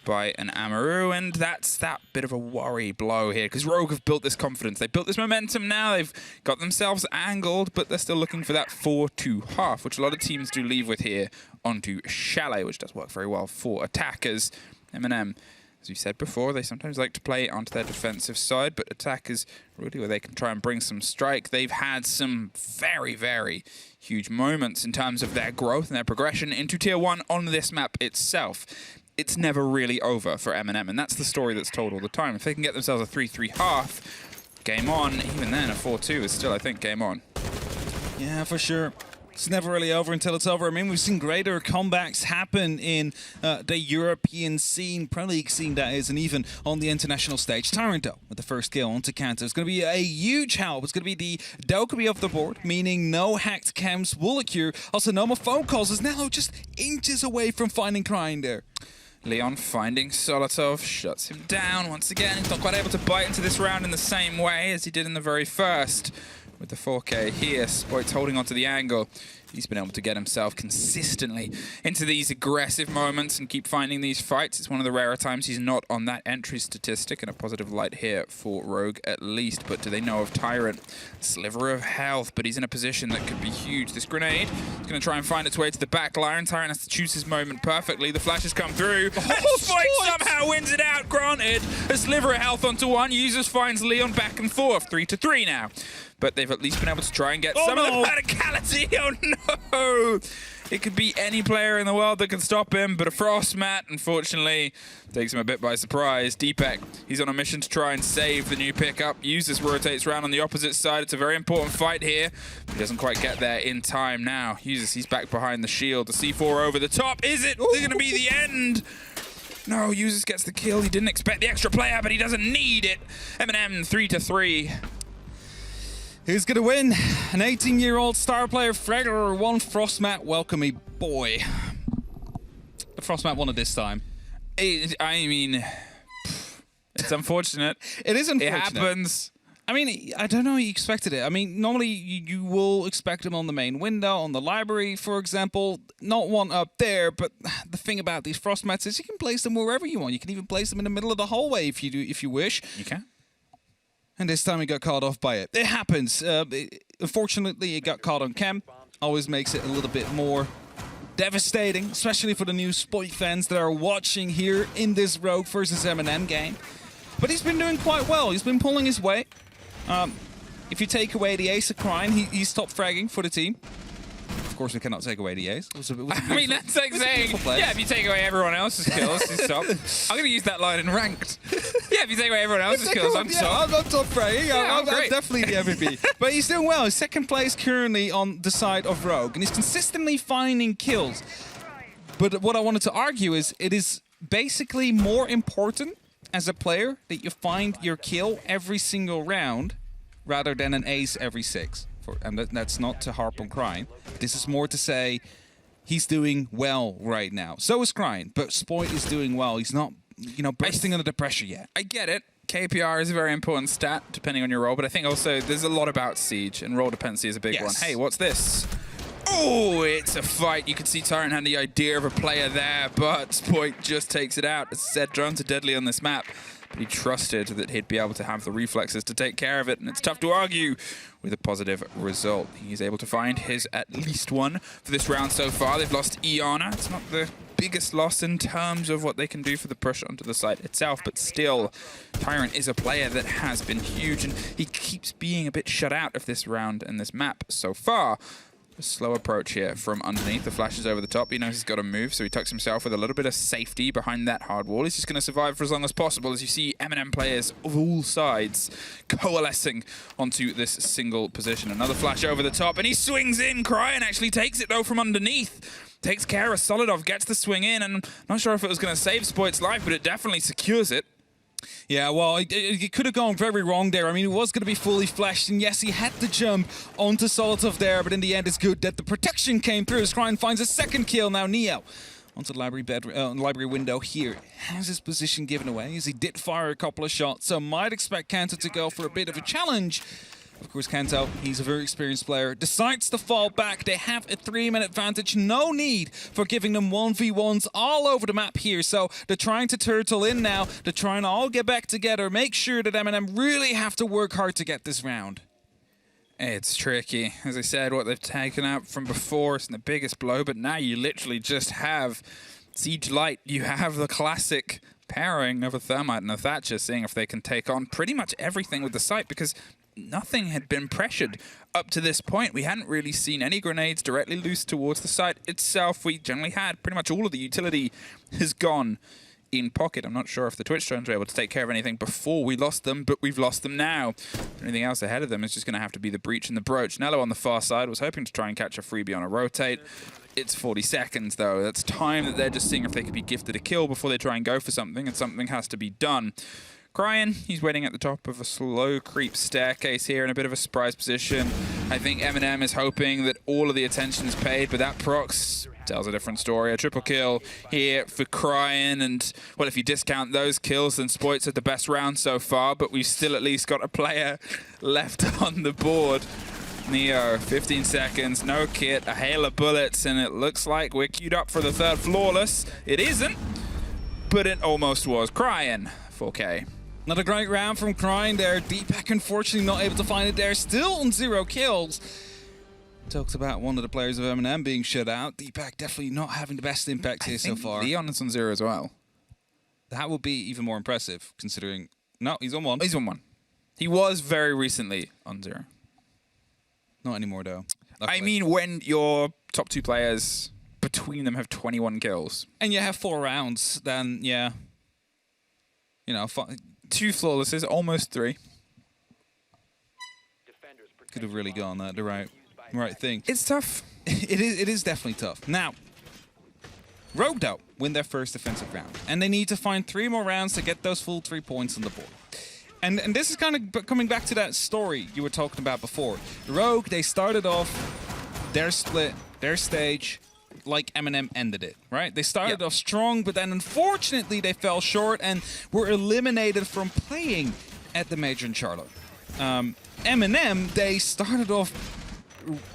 by an Amaru, and that's that bit of a worry blow here, because Rogue have built this confidence. They built this momentum now, they've got themselves angled, but they're still looking for that 4-2-half, which a lot of teams do leave with here onto Chalet, which does work very well for attackers. MNM, as we said before, they sometimes like to play onto their defensive side, but attackers really where they can try and bring some strike. They've had some very, very huge moments in terms of their growth and their progression into Tier 1 on this map itself. It's never really over for MNM, and that's the story that's told all the time. If they can get themselves a 3-3-half, game on. Even then, a 4-2 is still, I think, game on. Yeah, for sure. It's never really over until it's over. I mean, we've seen greater comebacks happen in the European scene, Pro League scene that is, and even on the international stage. Taranto with the first kill onto Kanto. It's going to be a huge help. It's going to be the Dokkaebi off the board, meaning no hacked camps will occur. Also, no more phone calls is now just inches away from finding Cryan there. Leon finding Solotov, shuts him down once again. He's not quite able to bite into this round in the same way as he did in the very first. With the 4K here, Spoit's holding onto the angle. He's been able to get himself consistently into these aggressive moments and keep finding these fights. It's one of the rarer times he's not on that entry statistic, and a positive light here for Rogue at least. But do they know of Tyrant? Sliver of health, but he's in a position that could be huge. This grenade is going to try and find its way to the back line. Tyrant has to choose his moment perfectly. The flashes come through. Oh, Spike somehow wins it out. Granted, a sliver of health onto one. Users finds Leon back and forth. 3-3 now. But they've at least been able to try and get some of the practicality. Oh no! It could be any player in the world that can stop him, but a Frostmat, unfortunately, takes him a bit by surprise. Deepak, he's on a mission to try and save the new pickup. Uses rotates around on the opposite side. It's a very important fight here. He doesn't quite get there in time now. Uses, he's back behind the shield. The C4 over the top. Is it going to be the end? No, Uses gets the kill. He didn't expect the extra player, but he doesn't need it. MNM 3-3. Who's going to win? An 18-year-old star player, Fregger, one Frostmat. Welcome me, boy. The Frostmat won it this time. I mean, it's unfortunate. It is unfortunate. It happens. I mean, I don't know you expected it. I mean, normally you will expect him on the main window, on the library, for example. Not one up there, but the thing about these Frostmats is you can place them wherever you want. You can even place them in the middle of the hallway if you wish. You can. And this time he got caught off by it. It happens. Unfortunately, it got caught on cam. Always makes it a little bit more devastating, especially for the new Spoit fans that are watching here in this Rogue versus MNM game. But he's been doing quite well. He's been pulling his weight. If you take away the ace of Crime, he's top fragging for the team. Of course, we cannot take away the ace. I mean, that's like saying, yeah, if you take away everyone else's kills, he's top. I'm going to use that line in ranked. Yeah, if you take away everyone else's kills, I'm top. I'm top fragging. Yeah, I'm definitely the MVP. But he's doing well. He's second place currently on the side of Rogue, and he's consistently finding kills. But what I wanted to argue is it is basically more important as a player that you find your kill every single round rather than an ace every 6. And that's not to harp on Crying. This is more to say he's doing well right now. So is Crying, but Spoit is doing well. He's not, bursting under the pressure yet. I get it. KPR is a very important stat, depending on your role, but I think also there's a lot about Siege, and role dependency is a big one. Hey, what's this? Oh, it's a fight. You can see Tyrant had the idea of a player there, but Spoit just takes it out. As I said, drones are deadly on this map. But he trusted that he'd be able to have the reflexes to take care of it, and it's tough to argue with a positive result. He's able to find his at least one for this round so far. They've lost Iana. It's not the biggest loss in terms of what they can do for the push onto the site itself, but still, Tyrant is a player that has been huge, and he keeps being a bit shut out of this round and this map so far. A slow approach here from underneath. The flash is over the top. He knows he's got to move, so he tucks himself with a little bit of safety behind that hard wall. He's just going to survive for as long as possible as you see MNM players of all sides coalescing onto this single position. Another flash over the top, and he swings in. Cryan actually takes it, though, from underneath. Takes care of Solidov, gets the swing in, and I'm not sure if it was going to save Spoit's life, but it definitely secures it. Yeah, well, it could have gone very wrong there. I mean, it was going to be fully flashed, and yes, he had to jump onto Solotov there, but in the end, it's good that the protection came through. Skrine finds a second kill. Now Neo onto the library window here. Has his position given away as he did fire a couple of shots, so might expect Kanto to go for a bit of a challenge. Of course, Kanto, he's a very experienced player, decides to fall back. They have a 3-minute advantage. No need for giving them 1v1s all over the map here. So they're trying to turtle in now. They're trying to all get back together. Make sure that MNM really have to work hard to get this round. It's tricky. As I said, what they've taken out from before is the biggest blow, but now you literally just have Siege Light. You have the classic pairing of a Thermite and a Thatcher, seeing if they can take on pretty much everything with the site, because nothing had been pressured up to this point. We hadn't really seen any grenades directly loose towards the site itself. We generally had pretty much all of the utility has gone in pocket. I'm not sure if the Twitch drones were able to take care of anything before we lost them, but we've lost them now. Anything else ahead of them is just going to have to be the breach and the broach. Nello on the far side was hoping to try and catch a freebie on a rotate. It's 40 seconds, though. That's time that they're just seeing if they could be gifted a kill before they try and go for something, and something has to be done. Cryan, he's waiting at the top of a slow creep staircase here in a bit of a surprise position. I think MNM is hoping that all of the attention is paid, but that procs tells a different story. A triple kill here for Cryan, and, well, if you discount those kills, then Spoit's had the best round so far, but we've still at least got a player left on the board. Neo, 15 seconds, no kit, a hail of bullets, and it looks like we're queued up for the third flawless. It isn't, but it almost was. Crying, 4K. Not a great round from Crying there. Deepak unfortunately not able to find it there. Still on 0 kills. Talks about one of the players of MNM being shut out. Deepak definitely not having the best impact here so far. Leon is on 0 as well. That would be even more impressive considering... No, he's on 1. He's on 1. He was very recently on 0. Not anymore though. Luckily. I mean, when your top 2 players between them have 21 kills. And you have 4 rounds, then yeah. You know, 2 flawlesses, almost 3. Could have really gone the right thing. It's tough. It is definitely tough. Now, Rogue though win their first defensive round, and they need to find 3 more rounds to get those full 3 points on the board. And this is kind of coming back to that story you were talking about before. Rogue, they started off their split, their stage, like MNM ended it, right? They started off strong, but then unfortunately they fell short and were eliminated from playing at the Major in Charlotte. MNM, they started off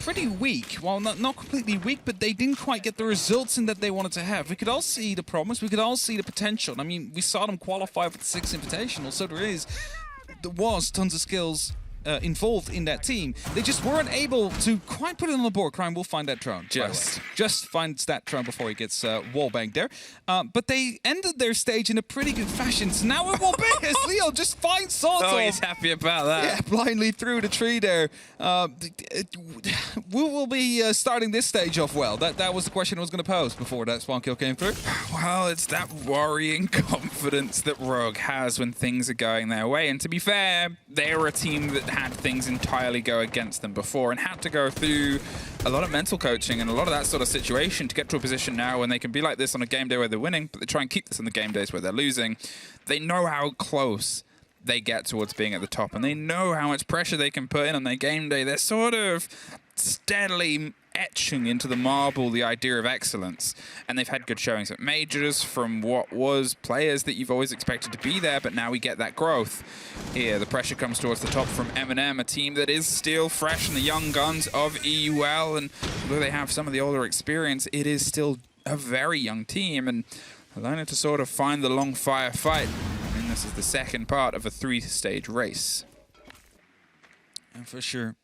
pretty weak. Well, not completely weak, but they didn't quite get the results in that they wanted to have. We could all see the promise. We could all see the potential. I mean, we saw them qualify for the 6 Invitational, so there was tons of skills involved in that team. They just weren't able to quite put it on the board. Crime will find that drone. Just finds that drone before he gets wallbanged there. But they ended their stage in a pretty good fashion. So now it will be as Leo just finds Salto. Oh, he's happy about that. Yeah, blindly through the tree there. We will be starting this stage off well. That was the question I was going to pose before that spawn kill came through. Well, it's that worrying confidence that Rogue has when things are going their way. And to be fair, they were a team that had things entirely go against them before and had to go through a lot of mental coaching and a lot of that sort of situation to get to a position now when they can be like this on a game day where they're winning, but they try and keep this on the game days where they're losing. They know how close they get towards being at the top, and they know how much pressure they can put in on their game day. They're sort of steadily etching into the marble the idea of excellence, and they've had good showings at majors from what was players that you've always expected to be there, but now we get that growth. Here, the pressure comes towards the top from MNM, a team that is still fresh in the young guns of EUL, and although they have some of the older experience, it is still a very young team, and learning to sort of find the long fire fight. I mean, this is the second part of a 3-stage race. And for sure.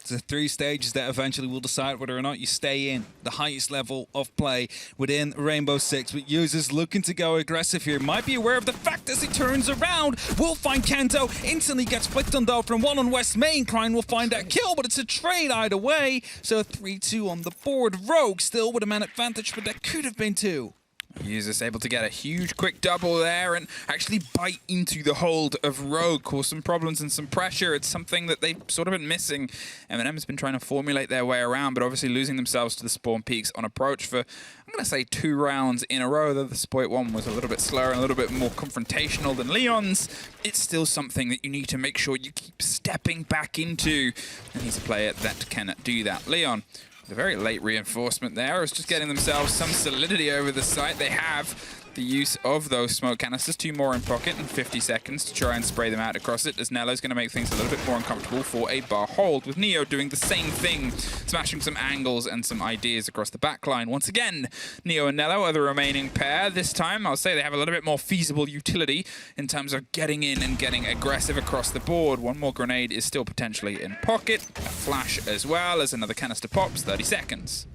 The 3 stages that eventually will decide whether or not you stay in the highest level of play within Rainbow Six, with users looking to go aggressive here. Might be aware of the fact as he turns around, will find Kanto, instantly gets flicked on though from 1 on West Main. Klein will find that kill, but it's a trade either way. So 3-2 on the board. Rogue still with a man advantage, but that could have been 2. Users able to get a huge quick double there and actually bite into the hold of Rogue, cause some problems and some pressure. It's something that they've sort of been missing. MNM has been trying to formulate their way around, but obviously losing themselves to the spawn peaks on approach for, I'm going to say, 2 rounds in a row. Though the Spoit one was a little bit slower and a little bit more confrontational than Leon's, it's still something that you need to make sure you keep stepping back into. And he's a player that can do that. Leon, a very late reinforcement there. It's just getting themselves some solidity over the site. They have the use of those smoke canisters, 2 more in pocket and 50 seconds to try and spray them out across it, as Nello's going to make things a little bit more uncomfortable for a bar hold, with Neo doing the same thing, smashing some angles and some ideas across the backline. Once again, Neo and Nello are the remaining pair. This time, I'll say they have a little bit more feasible utility in terms of getting in and getting aggressive across the board. 1 more grenade is still potentially in pocket, a flash as well as another canister pops, 30 seconds.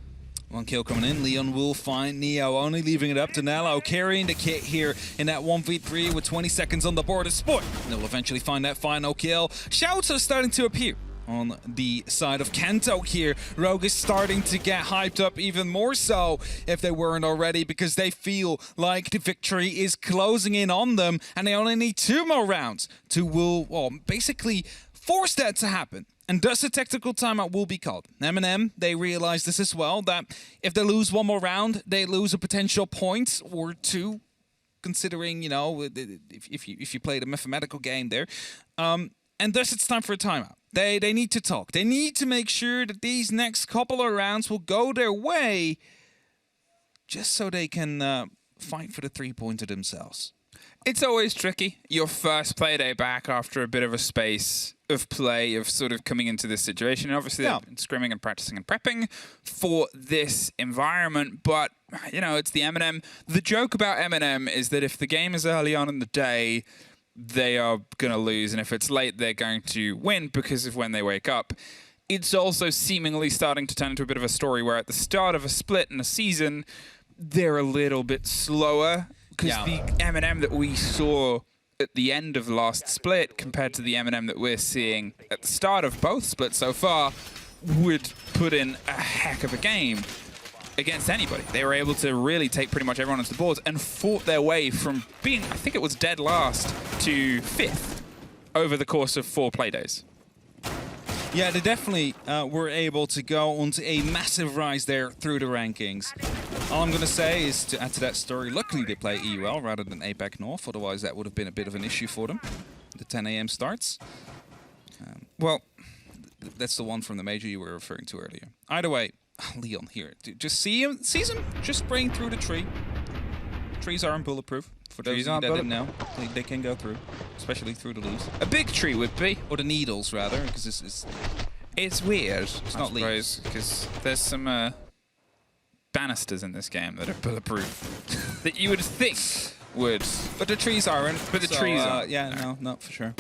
1 kill coming in. Leon will find Neo, only leaving it up to Nello, carrying the kit here in that 1v3 with 20 seconds on the board of Sport. They'll eventually find that final kill. Shouts are starting to appear on the side of Kanto here. Rogue is starting to get hyped up even more so, if they weren't already, because they feel like the victory is closing in on them, and they only need 2 more rounds to basically force that to happen. And thus a tactical timeout will be called. MNM, they realize this as well, that if they lose 1 more round, they lose a potential point or 2, considering, you know, if you play the mathematical game there. And thus it's time for a timeout. They need to talk. They need to make sure that these next couple of rounds will go their way, just so they can fight for the 3-pointer themselves. It's always tricky. Your first play day back after a bit of a space of play, of sort of coming into this situation. And obviously, they've been scrimming and practicing and prepping for this environment. But, you know, it's the MNM. The joke about MNM is that if the game is early on in the day, they are going to lose. And if it's late, they're going to win because of when they wake up. It's also seemingly starting to turn into a bit of a story where at the start of a split in a season, they're a little bit slower. Because the MNM that we saw at the end of last split compared to the MNM that we're seeing at the start of both splits so far would put in a heck of a game against anybody. They were able to really take pretty much everyone onto the boards and fought their way from being, I think it was dead last, to 5th over the course of 4 play days. Yeah, they definitely were able to go onto a massive rise there through the rankings. All I'm going to say is, to add to that story, luckily they play EUL rather than APAC North, otherwise that would have been a bit of an issue for them. The 10 a.m. starts. Well, that's the one from the major you were referring to earlier. Either way, Leon here, just sees him just spraying through the tree. Trees aren't bulletproof. For those of you that didn't know, they can go through, especially through the leaves. A big tree would be. Or the needles, rather, because it's weird. It's not leaves. Because there's some banisters in this game that are bulletproof that you would think would. But the trees aren't. But the trees aren't. Yeah, no, not for sure.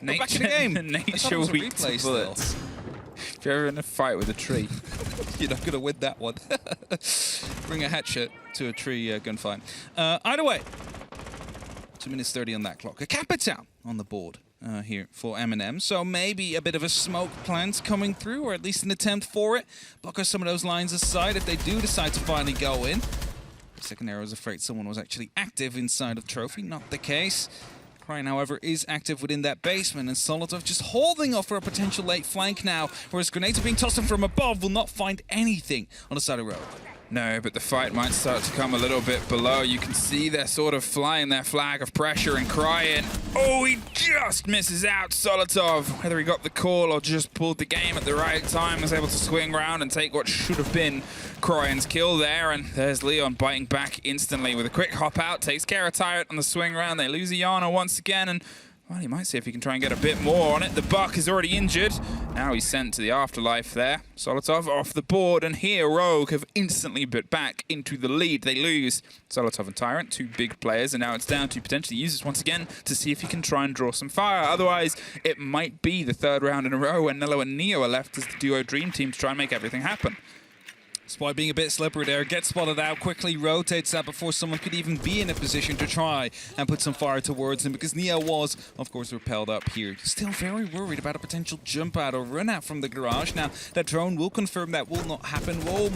Nature, back in the game. Nature weak to bullets. If you're ever in a fight with a tree, you're not going to win that one. Bring a hatchet to a tree gunfight. Either way, 2 minutes 30 on that clock. A Capitown on the board here for MNM. So maybe a bit of a smoke plant coming through, or at least an attempt for it. Block some of those lines aside if they do decide to finally go in. The second arrow was afraid someone was actually active inside of Trophy. Not the case. Cryin, however, is active within that basement, and Solotov just holding off for a potential late flank now, whereas grenades are being tossed in from above, will not find anything on the side of the road. No, but the fight might start to come a little bit below. You can see they're sort of flying their flag of pressure and Cryin. Oh, he just misses out, Solotov. Whether he got the call or just pulled the game at the right time, was able to swing around and take what should have been Cryan's kill there. And there's Leon biting back instantly with a quick hop out. Takes care of Tyrant on the swing round. They lose Iana once again, and well, he might see if he can try and get a bit more on it. The Buck is already injured. Now he's sent to the afterlife there. Solotov off the board, and here Rogue have instantly bit back into the lead. They lose Solotov and Tyrant, 2 big players, and now it's down to potentially use this once again to see if he can try and draw some fire. Otherwise, it might be the 3rd round in a row when Nello and Neo are left as the duo dream team to try and make everything happen. Spy being a bit slippery there, gets spotted out, quickly rotates that before someone could even be in a position to try and put some fire towards him, because Neo was, of course, repelled up here. Still very worried about a potential jump out or run out from the garage. Now, that drone will confirm that will not happen. Will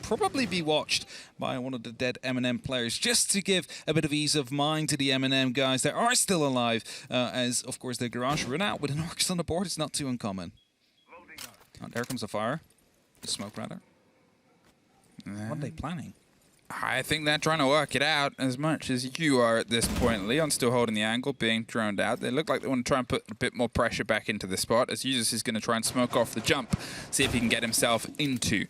probably be watched by one of the dead MNM players, just to give a bit of ease of mind to the MNM guys that are still alive, as, of course, the garage run out with an Orcus on the board. It's not too uncommon. Oh, there comes the fire. The smoke, rather. What are they planning? I think they're trying to work it out as much as you are at this point. Leon's still holding the angle, being droned out. They look like they want to try and put a bit more pressure back into the spot, as Usus is going to try and smoke off the jump, see if he can get himself into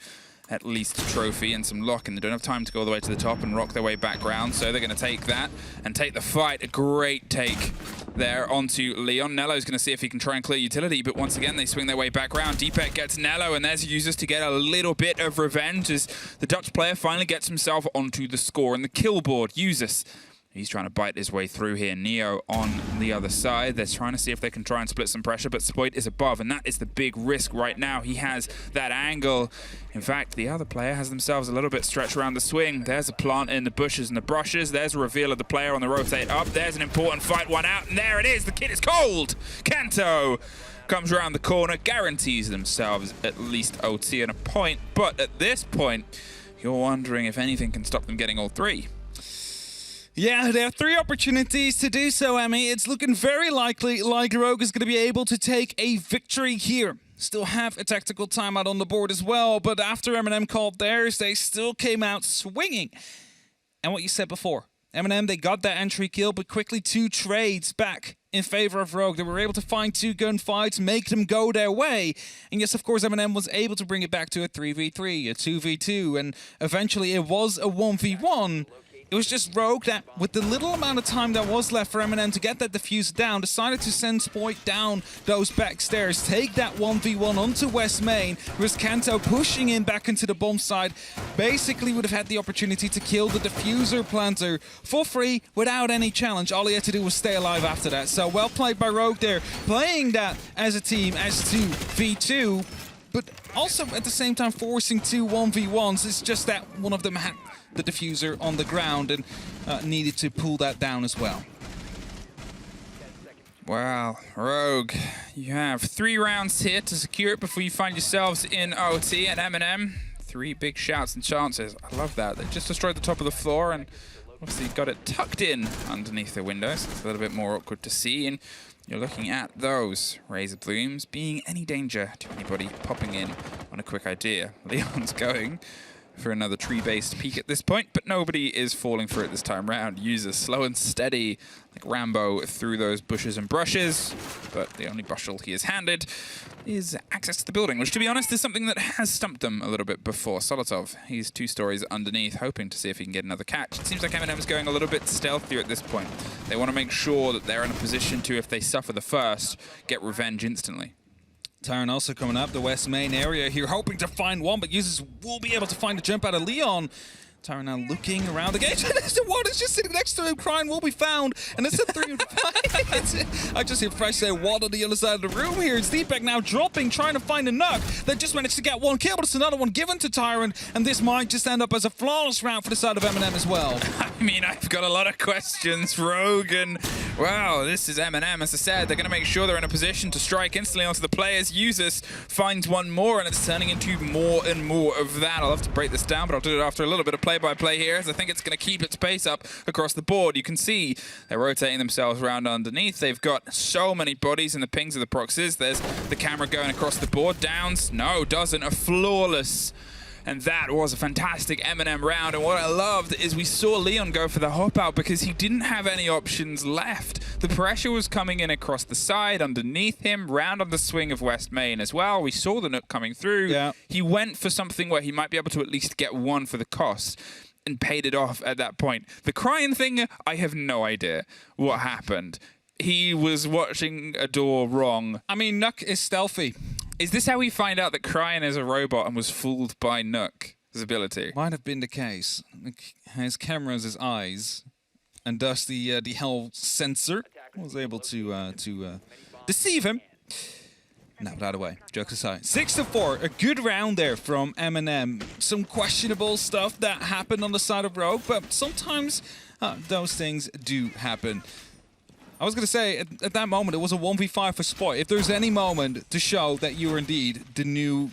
at least a trophy and some lock, and they don't have time to go all the way to the top and rock their way back round, so they're going to take that and take the fight. A great take there onto Leon. Nello's going to see if he can try and clear utility, but once again they swing their way back round. Deepek gets Nello, and there's Usus to get a little bit of revenge as the Dutch player finally gets himself onto the score and the kill board. Usus, he's trying to bite his way through here. Neo on the other side. They're trying to see if they can try and split some pressure, but Spoit is above, and that is the big risk right now. He has that angle. In fact, the other player has themselves a little bit stretched around the swing. There's a plant in the bushes and the brushes. There's a reveal of the player on the rotate up. There's an important fight one out, and there it is. The kid is cold. Kanto comes around the corner, guarantees themselves at least OT and a point, but at this point, you're wondering if anything can stop them getting all 3. Yeah, there are 3 opportunities to do so, Emmy. It's looking very likely like Rogue is going to be able to take a victory here. Still have a tactical timeout on the board as well, but after MNM called theirs, they still came out swinging. And what you said before, MNM, they got that entry kill, but quickly 2 trades back in favor of Rogue. They were able to find 2 gunfights, make them go their way. And yes, of course, MNM was able to bring it back to a 3v3, a 2v2, and eventually it was a 1v1. It was just Rogue that, with the little amount of time that was left for MNM to get that diffuser down, decided to send Spoit down those back stairs, take that 1v1 onto West Main, whereas Kanto pushing in back into the bomb side, basically would have had the opportunity to kill the diffuser planter for free without any challenge. All he had to do was stay alive after that. So well played by Rogue there, playing that as a team, as 2v2, but also at the same time forcing 2 1v1s. It's just that one of them had the diffuser on the ground and needed to pull that down as well. Well, Rogue, you have 3 rounds here to secure it before you find yourselves in OT, and MNM, 3 big shouts and chances. I love that. They just destroyed the top of the floor and obviously got it tucked in underneath the windows. It's a little bit more awkward to see, and you're looking at those Razor Blooms being any danger to anybody popping in on a quick idea. Leon's going for another tree-based peek at this point, but nobody is falling for it this time round. Uses slow and steady, like Rambo, through those bushes and brushes, but the only bushel he is handed is access to the building, which, to be honest, is something that has stumped them a little bit before. Solotov, he's 2 stories underneath, hoping to see if he can get another catch. It seems like MNM is going a little bit stealthier at this point. They want to make sure that they're in a position to, if they suffer the first, get revenge instantly. Tyron also coming up the West Main area here, hoping to find one, but users will be able to find a jump out of Leon. Tyron now looking around the gate. The one is just sitting next to him, crying, will be found. And it's a 3 and 5. I just hear Fresh say, what on the other side of the room here? It's Deepak now dropping, trying to find a Nuck. They just managed to get 1 kill, but it's another one given to Tyron. And this might just end up as a flawless round for the side of MNM as well. I mean, I've got a lot of questions, Rogue, and wow, this is MNM. As I said, they're going to make sure they're in a position to strike instantly onto the players. Users finds one more, and it's turning into more and more of that. I'll have to break this down, but I'll do it after a little bit of play-by-play here, as I think it's going to keep its pace up across the board. You can see they're rotating themselves around underneath. They've got so many bodies in the pings of the proxies. There's the camera going across the board. Downs, no, doesn't. A flawless. And that was a fantastic MNM round. And what I loved is we saw Leon go for the hop out because he didn't have any options left. The pressure was coming in across the side, underneath him, round on the swing of West Main as well. We saw the Nook coming through. Yeah. He went for something where he might be able to at least get 1 for the cost and paid it off at that point. The crying thing, I have no idea what happened. He was watching a door wrong. I mean, Nuck is stealthy. Is this how we find out that Cryan is a robot and was fooled by Nook's ability? Might have been the case. His cameras, his eyes, and thus the Hell sensor was able to deceive him. Now, that away. Jokes aside. 6-4. A good round there from MNM. Some questionable stuff that happened on the side of Rogue, but sometimes those things do happen. I was going to say, at that moment, it was a 1v5 for Spoit. If there's any moment to show that you are indeed the new,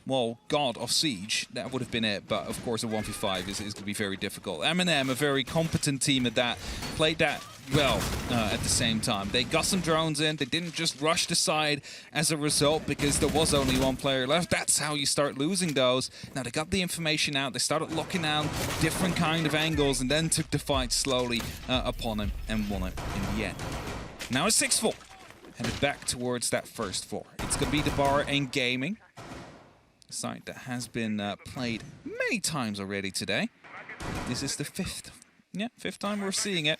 well, god of Siege, that would have been it. But, of course, a 1v5 is going to be very difficult. MNM, a very competent team at that, played that well at the same time. They got some drones in. They didn't just rush the side as a result because there was only 1 player left. That's how you start losing those. Now, they got the information out. They started locking down different kind of angles and then took the fight slowly upon him and won it in the end. Now it's 6-4. Headed back towards that first 4. It's going to be the Bar and Gaming. A site that has been played many times already today. This is the 5th. Yeah, 5th time we're seeing it.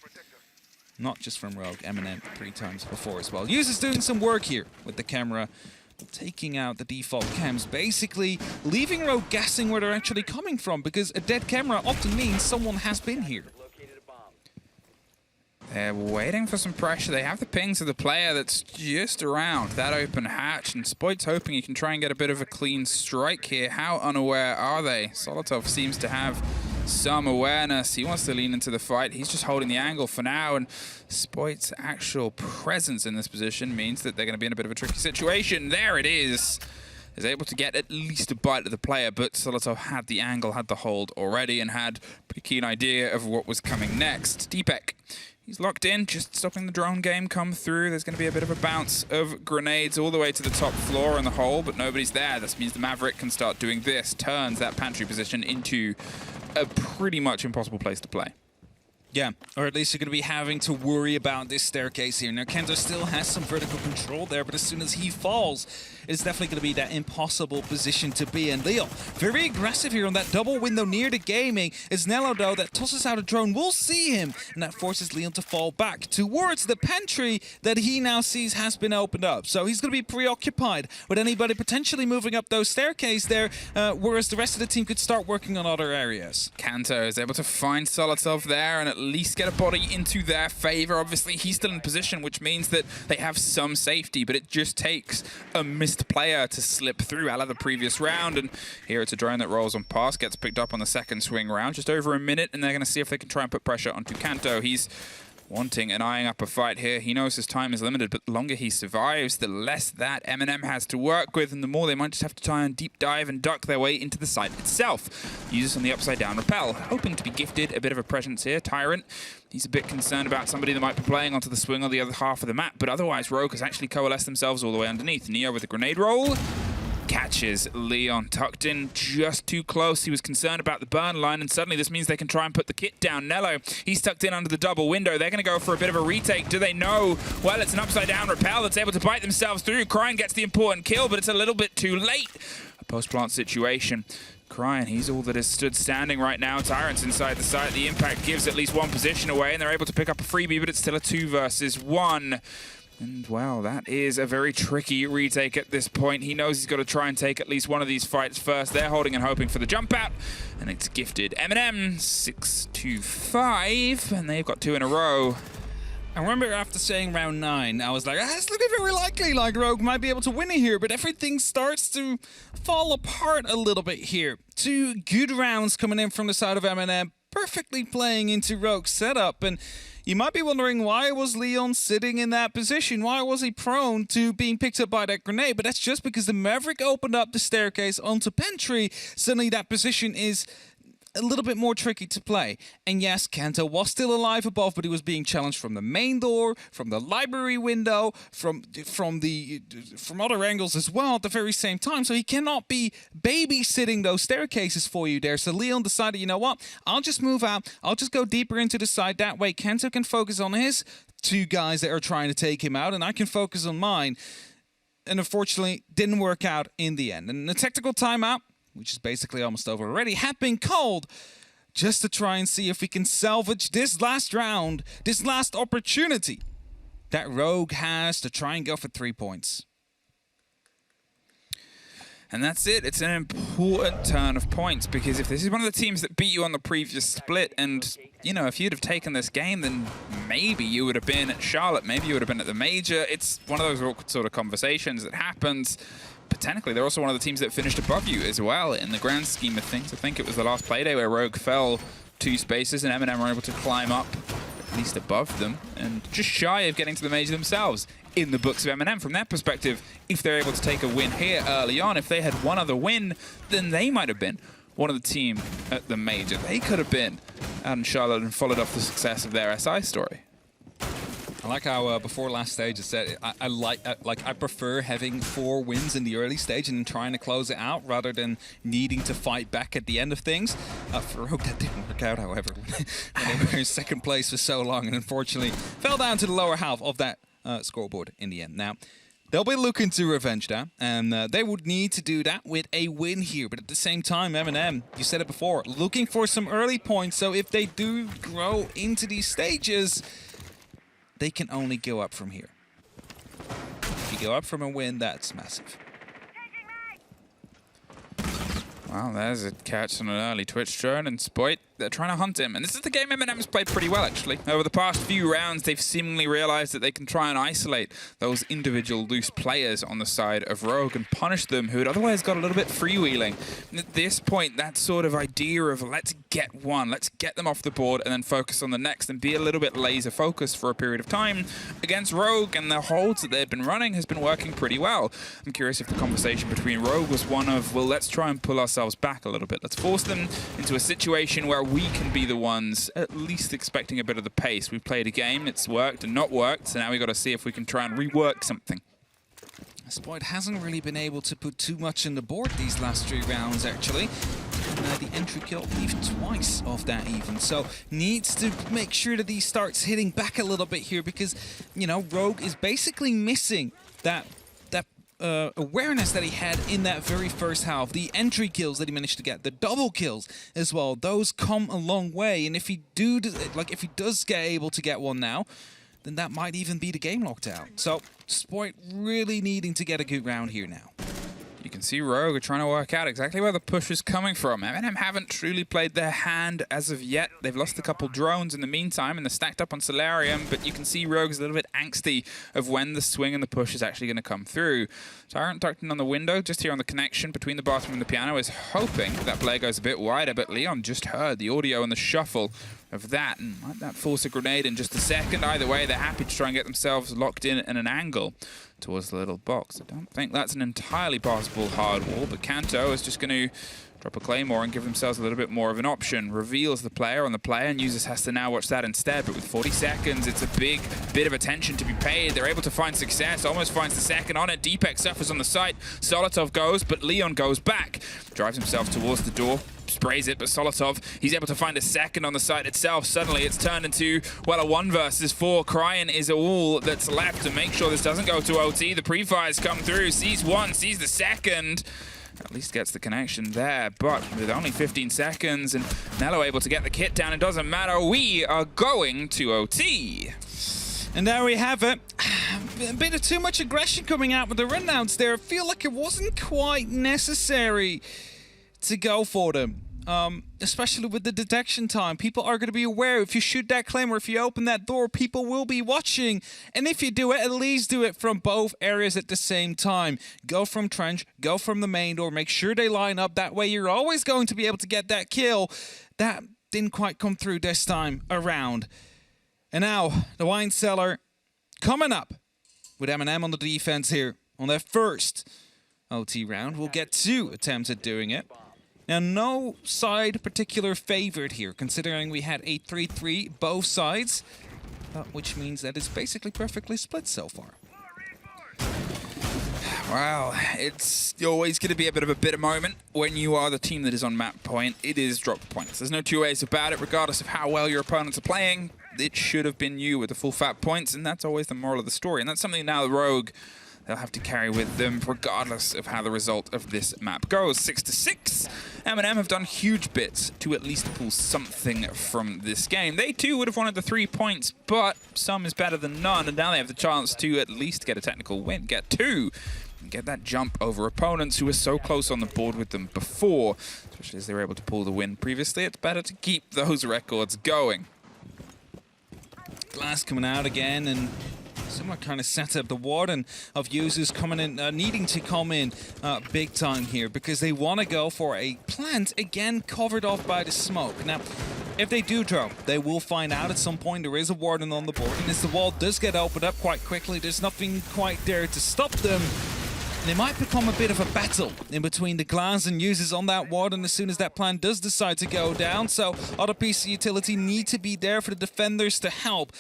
Not just from Rogue, MNM 3 times before as well. Users doing some work here with the camera, taking out the default cams, basically leaving Rogue guessing where they're actually coming from, because a dead camera often means someone has been here. They're waiting for some pressure. They have the pings of the player that's just around that open hatch, and Spoit's hoping he can try and get a bit of a clean strike here. How unaware are they? Solotov seems to have some awareness. He wants to lean into the fight. He's just holding the angle for now, and Spoit's actual presence in this position means that they're going to be in a bit of a tricky situation. There it is. Is able to get at least a bite of the player, but Solotov had the angle, had the hold already, and had a pretty keen idea of what was coming next. Deepak, he's locked in, just stopping the drone game come through. There's going to be a bit of a bounce of grenades all the way to the top floor and the hole, but nobody's there. This means the Maverick can start doing this, turns that pantry position into a pretty much impossible place to play. Yeah, or at least you're going to be having to worry about this staircase here. Now, Kento still has some vertical control there, but as soon as he falls, it's definitely going to be that impossible position to be in. Leon, very aggressive here on that double window near the gaming. It's Nello, though, that tosses out a drone. We'll see him, and that forces Leon to fall back towards the pantry that he now sees has been opened up. So he's going to be preoccupied with anybody potentially moving up those staircase there, whereas the rest of the team could start working on other areas. Kanto is able to find Solotov there and at least get a body into their favor. Obviously, he's still in position, which means that they have some safety, but it just takes a missed player to slip through out of the previous round. And here it's a drone that rolls on past, gets picked up on the second swing round. Just over a minute, and they're going to see if they can try and put pressure onto Kanto. He's wanting and eyeing up a fight here. He knows his time is limited, but the longer he survives, the less that MNM has to work with, and the more they might just have to try and deep dive and duck their way into the site itself. Uses on the upside down rappel, hoping to be gifted a bit of a presence here. Tyrant, he's a bit concerned about somebody that might be playing onto the swing on the other half of the map, but otherwise Rogue has actually coalesced themselves all the way underneath. Neo with a grenade roll. Catches Leon tucked in just too close. He was concerned about the burn line, and suddenly this means they can try and put the kit down. Nello, he's tucked in under the double window. They're going to go for a bit of a retake. Do they know? Well, it's an upside down rappel that's able to bite themselves through. Cryan gets the important kill, but it's a little bit too late. A post-plant situation. Cryan, he's all that is stood standing right now. Tyrant's inside the site. The impact gives at least one position away, and they're able to pick up a freebie, but it's still a 2 versus 1. And, well, that is a very tricky retake at this point. He knows he's got to try and take at least one of these fights first. They're holding and hoping for the jump out, and it's gifted. MNM 6-5, and they've got 2 in a row. I remember after saying round 9, I was like, it's looking very likely like Rogue might be able to win it here, but everything starts to fall apart a little bit here. 2 good rounds coming in from the side of MNM, perfectly playing into Rogue's setup, and you might be wondering, why was Leon sitting in that position? Why was he prone to being picked up by that grenade? But that's just because the Maverick opened up the staircase onto Pentry. Suddenly that position is a little bit more tricky to play. And yes, Kanto was still alive above, but he was being challenged from the main door, from the library window, from other angles as well at the very same time. So he cannot be babysitting those staircases for you there. So Leon decided, you know what? I'll just move out. I'll just go deeper into the side. That way Kanto can focus on his 2 guys that are trying to take him out, and I can focus on mine. And unfortunately, didn't work out in the end. And the tactical timeout, which is basically almost over already, had been called just to try and see if we can salvage this last round, this last opportunity that Rogue has to try and go for 3 points. And that's it. It's an important turn of points, because if this is one of the teams that beat you on the previous split, and, you know, if you'd have taken this game, then maybe you would have been at Charlotte, maybe you would have been at the Major. It's one of those awkward sort of conversations that happens. But technically, they're also one of the teams that finished above you as well in the grand scheme of things. I think it was the last playday where Rogue fell 2 spaces and MNM were able to climb up at least above them and just shy of getting to the Major themselves in the books of MNM. From that perspective, if they're able to take a win here early on, if they had one other win, then they might have been one of the team at the Major. They could have been out in Charlotte and followed up the success of their SI story. I like how before last stage I said I prefer having 4 wins in the early stage and trying to close it out rather than needing to fight back at the end of things. For Rogue, that didn't work out, however, when they were in second place for so long, and unfortunately fell down to the lower half of that scoreboard in the end. Now, they'll be looking to revenge that, and they would need to do that with a win here. But at the same time, MNM, you said it before, looking for some early points. So if they do grow into these stages, they can only go up from here. If you go up from a win, that's massive. Well, there's a catch on an early Twitch drone, and Spoit, they're trying to hunt him. And this is the game MNM's played pretty well, actually. Over the past few rounds, they've seemingly realized that they can try and isolate those individual loose players on the side of Rogue and punish them who had otherwise got a little bit freewheeling. And at this point, that sort of idea of let's get one, let's get them off the board and then focus on the next and be a little bit laser focused for a period of time against Rogue, and the holds that they've been running has been working pretty well. I'm curious if the conversation between Rogue was one of, well, let's try and pull ourselves back a little bit. Let's force them into a situation where we can be the ones at least expecting a bit of the pace. We've played a game, it's worked and not worked, so now we've got to see if we can try and rework something. Spoit hasn't really been able to put too much on the board these last 3 rounds, actually. the entry kill, I believe, twice of that even. So needs to make sure that he starts hitting back a little bit here because, you know, Rogue is basically missing that awareness that he had in that very first half. The entry kills that he managed to get, the double kills as well, those come a long way. And if he does get able to get one now, then that might even be the game locked out. So Spoit really needing to get a good round here now. You can see Rogue are trying to work out exactly where the push is coming from. MNM haven't truly played their hand as of yet. They've lost a couple drones in the meantime, and they're stacked up on Solarium, but you can see Rogue's a little bit angsty of when the swing and the push is actually going to come through. Tyrant tucked in on the window, just here on the connection between the bathroom and the piano, is hoping that play goes a bit wider, but Leon just heard the audio and the shuffle of that, and might that force a grenade in just a second. Either way, they're happy to try and get themselves locked in an angle towards the little box. I don't think that's an entirely possible hard wall, but Kanto is just going to drop a Claymore and give themselves a little bit more of an option. Reveals the player on the player, and Users has to now watch that instead, but with 40 seconds, it's a big bit of attention to be paid. They're able to find success, almost finds the second on it. Deepak suffers on the site. Solotov goes, but Leon goes back. Drives himself towards the door, sprays it, but Solotov, he's able to find a second on the site itself. Suddenly it's turned into, well, a 1 versus 4. Cryan is all that's left to make sure this doesn't go to OT. The pre-fires come through, sees one, sees the second. At least gets the connection there, but with only 15 seconds and Nello able to get the kit down, it doesn't matter. We are going to OT. And there we have it. A bit of too much aggression coming out with the runouts there. I feel like it wasn't quite necessary to go for them. Especially with the detection time. People are going to be aware if you shoot that Claymore, if you open that door, people will be watching. And if you do it, at least do it from both areas at the same time. Go from trench, go from the main door, make sure they line up. That way you're always going to be able to get that kill. That didn't quite come through this time around. And now, the wine cellar coming up with MNM on the defense here on their first OT round. We'll get 2 attempts at doing it. Now, no side particular favored here, considering we had a 3-3 both sides, which means that it's basically perfectly split so far. Well, it's always going to be a bit of a bitter moment when you are the team that is on map point. It is drop points. There's no two ways about it, regardless of how well your opponents are playing. It should have been you with the full fat points, and that's always the moral of the story. And that's something now the Rogue, they'll have to carry with them regardless of how the result of this map goes. 6-6. MNM have done huge bits to at least pull something from this game. They too would have wanted the 3 points, but some is better than none, and now they have the chance to at least get a technical win, get 2, and get that jump over opponents who were so close on the board with them before, especially as they were able to pull the win previously. It's better to keep those records going. Glass coming out again, and similar kind of setup. The Warden of Users coming in, needing to come in big time here because they want to go for a plant, again covered off by the smoke. Now, if they do drop, they will find out at some point there is a Warden on the board, and as the wall does get opened up quite quickly, there's nothing quite there to stop them. And it might become a bit of a battle in between the Glass and Users on that Warden as soon as that plant does decide to go down. So other pieces of utility need to be there for the defenders to help.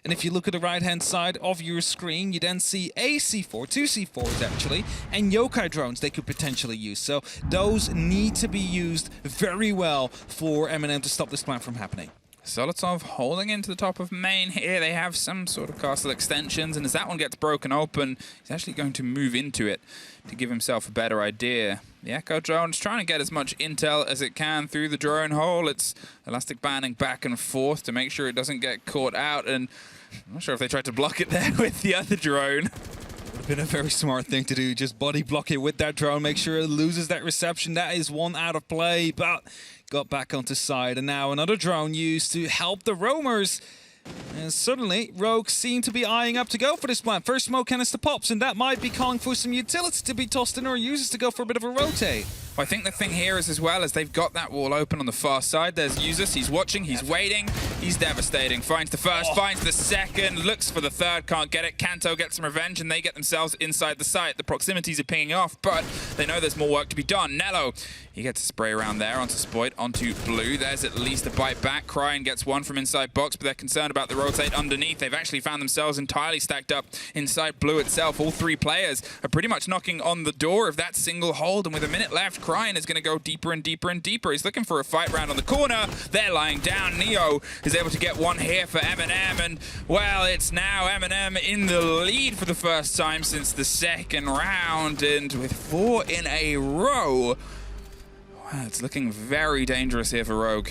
And if you look at the right-hand side of your screen, you then see a C4, 2 C4s actually, and yokai drones they could potentially use. So those need to be used very well for MNM to stop this plant from happening. Solotov holding into the top of main here. They have some sort of castle extensions, and as that one gets broken open, he's actually going to move into it to give himself a better idea. The Echo drone's trying to get as much intel as it can through the drone hole. It's elastic banding back and forth to make sure it doesn't get caught out, and I'm not sure if they tried to block it there with the other drone. Would have been a very smart thing to do, just body block it with that drone, make sure it loses that reception. That is one out of play, but got back onto side, and now another drone used to help the roamers. And suddenly, Rogue seem to be eyeing up to go for this plant. First smoke canister pops, and that might be calling for some utility to be tossed in or Users to go for a bit of a rotate. I think the thing here is as well as they've got that wall open on the far side. There's Users, he's watching, he's waiting, he's devastating. Finds the first, finds the second, looks for the third, can't get it. Kanto gets some revenge and they get themselves inside the site. The proximities are pinging off, but they know there's more work to be done. Nello, he gets a spray around there onto Spoit, onto Blue. There's at least a bite back. Cryan gets one from inside box, but they're concerned about the rotate underneath. They've actually found themselves entirely stacked up inside Blue itself. All 3 players are pretty much knocking on the door of that single hold, and with a minute left, Cryin is going to go deeper and deeper and deeper. He's looking for a fight round on the corner. They're lying down. Neo is able to get one here for MNM, and well, it's now MNM in the lead for the first time since the second round, and with 4 in a row. Wow, it's looking very dangerous here for Rogue.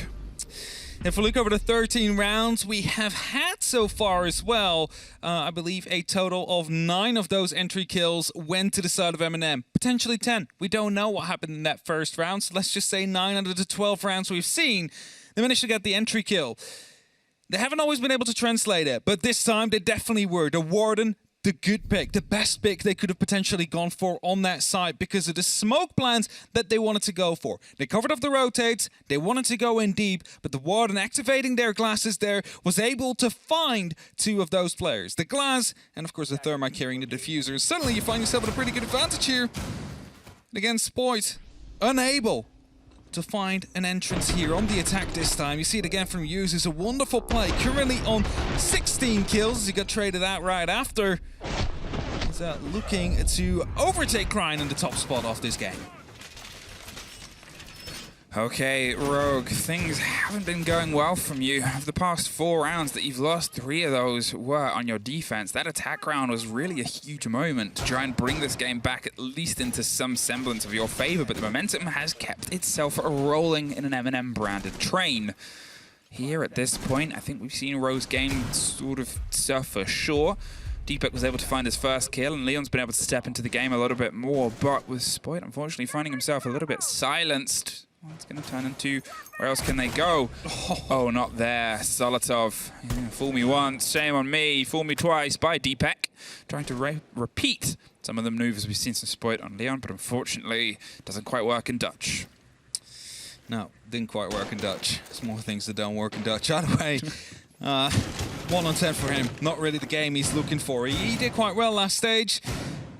If we look over the 13 rounds we have had so far as well, I believe a total of 9 of those entry kills went to the side of MNM. Potentially 10. We don't know what happened in that first round, so let's just say 9 out of the 12 rounds we've seen, they managed to get the entry kill. They haven't always been able to translate it, but this time they definitely were. The Warden, the good pick, the best pick they could have potentially gone for on that side because of the smoke plans that they wanted to go for. They covered up the rotates, they wanted to go in deep, but the Warden activating their glasses there was able to find 2 of those players. The glass, and of course the Thermite carrying the diffusers. Suddenly you find yourself with a pretty good advantage here. And again, Spoit, unable to find an entrance here on the attack this time. You see it again from Hughes, who's a wonderful play. Currently on 16 kills. He got traded out right after. He's looking to overtake Cryin in the top spot of this game. Okay, Rogue, things haven't been going well from you. Of the past 4 rounds that you've lost, 3 of those were on your defense. That attack round was really a huge moment to try and bring this game back at least into some semblance of your favor, but the momentum has kept itself rolling in an MNM branded train. Here at this point, I think we've seen Rogue's game sort of suffer. Sure, Deepak was able to find his first kill, and Leon's been able to step into the game a little bit more, but with Spoit unfortunately finding himself a little bit silenced. It's going to turn into, where else can they go? Oh, not there. Solotov, fool me once, shame on me. Fool me twice by Deepak. Trying to repeat some of the maneuvers we've seen some Spoit on Leon, but unfortunately doesn't quite work in Dutch. No, didn't quite work in Dutch. There's more things that don't work in Dutch. Either way, 1 on 10 for him. Not really the game he's looking for. He did quite well last stage.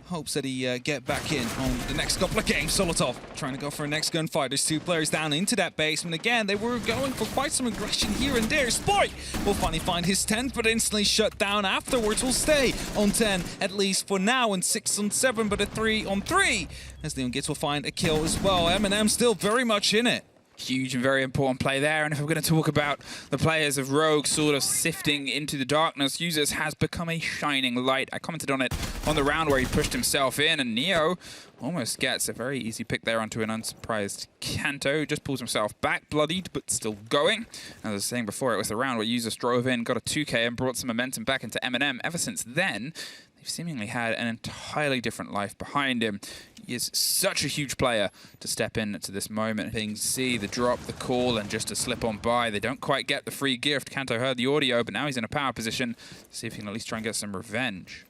Hopes that he get back in on the next couple of games. Solotov trying to go for a next gunfight. There's 2 players down into that basement. Again, they were going for quite some aggression here and there. Spoit will finally find his 10th, but instantly shut down afterwards. Will stay on 10, at least for now, and 6 on 7, but a 3 on 3. As Leon Gitz will find a kill as well. MNM still very much in it. Huge and very important play there, and if we're going to talk about the players of Rogue sort of sifting into the darkness, Users has become a shining light. I commented on it on the round where he pushed himself in, and Neo almost gets a very easy pick there onto an unsurprised Kanto, just pulls himself back, bloodied, but still going. As I was saying before, it was the round where Users drove in, got a 2K, and brought some momentum back into MNM. Ever since then, they've seemingly had an entirely different life behind him. He is such a huge player to step in to this moment. Things see the drop, the call, and just to slip on by. They don't quite get the free gift. Kanto heard the audio, but now he's in a power position. See if he can at least try and get some revenge.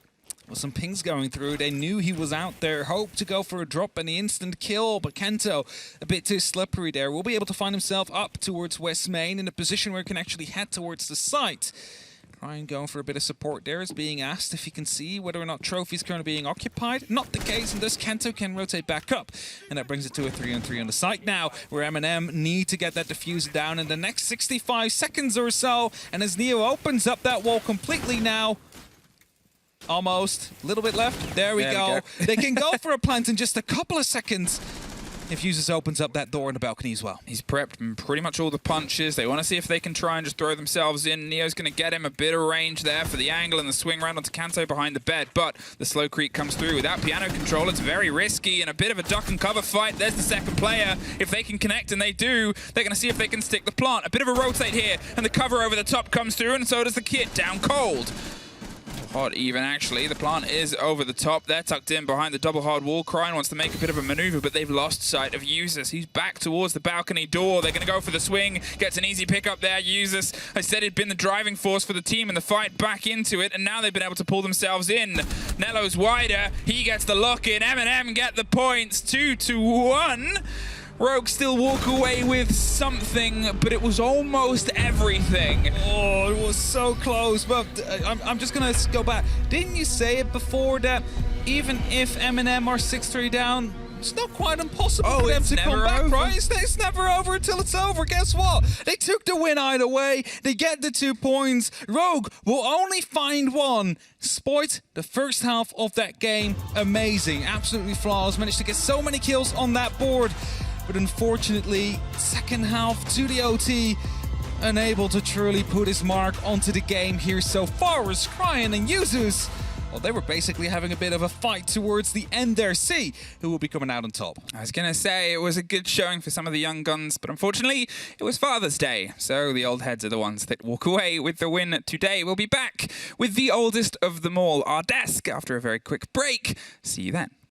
Well, some pings going through. They knew he was out there. Hope to go for a drop and the instant kill, but Kanto a bit too slippery there. Will be able to find himself up towards West Main in a position where he can actually head towards the site. Cryin going for a bit of support there, is being asked if he can see whether or not Trophy's currently being occupied. Not the case, and thus Kanto can rotate back up. And that brings it to a 3-on-3 on the site now, where MNM need to get that diffuser down in the next 65 seconds or so. And as Neo opens up that wall completely now, almost, a little bit left, there we go. They can go for a plant in just a couple of seconds. If Users opens up that door on the balcony as well. He's prepped pretty much all the punches. They want to see if they can try and just throw themselves in. Neo's going to get him a bit of range there for the angle and the swing round onto Kanto behind the bed, but the slow creep comes through. Without piano control, it's very risky and a bit of a duck and cover fight. There's the second player. If they can connect, and they do, they're going to see if they can stick the plant. A bit of a rotate here, and the cover over the top comes through, and so does the kit. Down cold. Hot even, actually. The plant is over the top. They're tucked in behind the double hard wall. Cryin wants to make a bit of a maneuver, but they've lost sight of Users. He's back towards the balcony door. They're going to go for the swing. Gets an easy pick up there. Users, I said, he'd been the driving force for the team in the fight, back into it, and now they've been able to pull themselves in. Nello's wider. He gets the lock in. MNM get the points. 2-1. Rogue still walk away with something, but it was almost everything. Oh, it was so close, but I'm just gonna go back. Didn't you say it before that even if MNM are 6-3 down, it's not quite impossible Oh, for them it's to come never back, over. right? It's never over until it's over. Guess what? They took the win either way. They get the 2 points. Rogue will only find one. Spoit, the first half of that game, amazing. Absolutely flawless. Managed to get so many kills on that board. But unfortunately, second half to the OT, unable to truly put his mark onto the game here so far as Cryan and Yuzus. Well, they were basically having a bit of a fight towards the end there. See who will be coming out on top. I was going to say it was a good showing for some of the young guns, but unfortunately it was Father's Day. So the old heads are the ones that walk away with the win today. We'll be back with the oldest of them all, our desk, after a very quick break. See you then.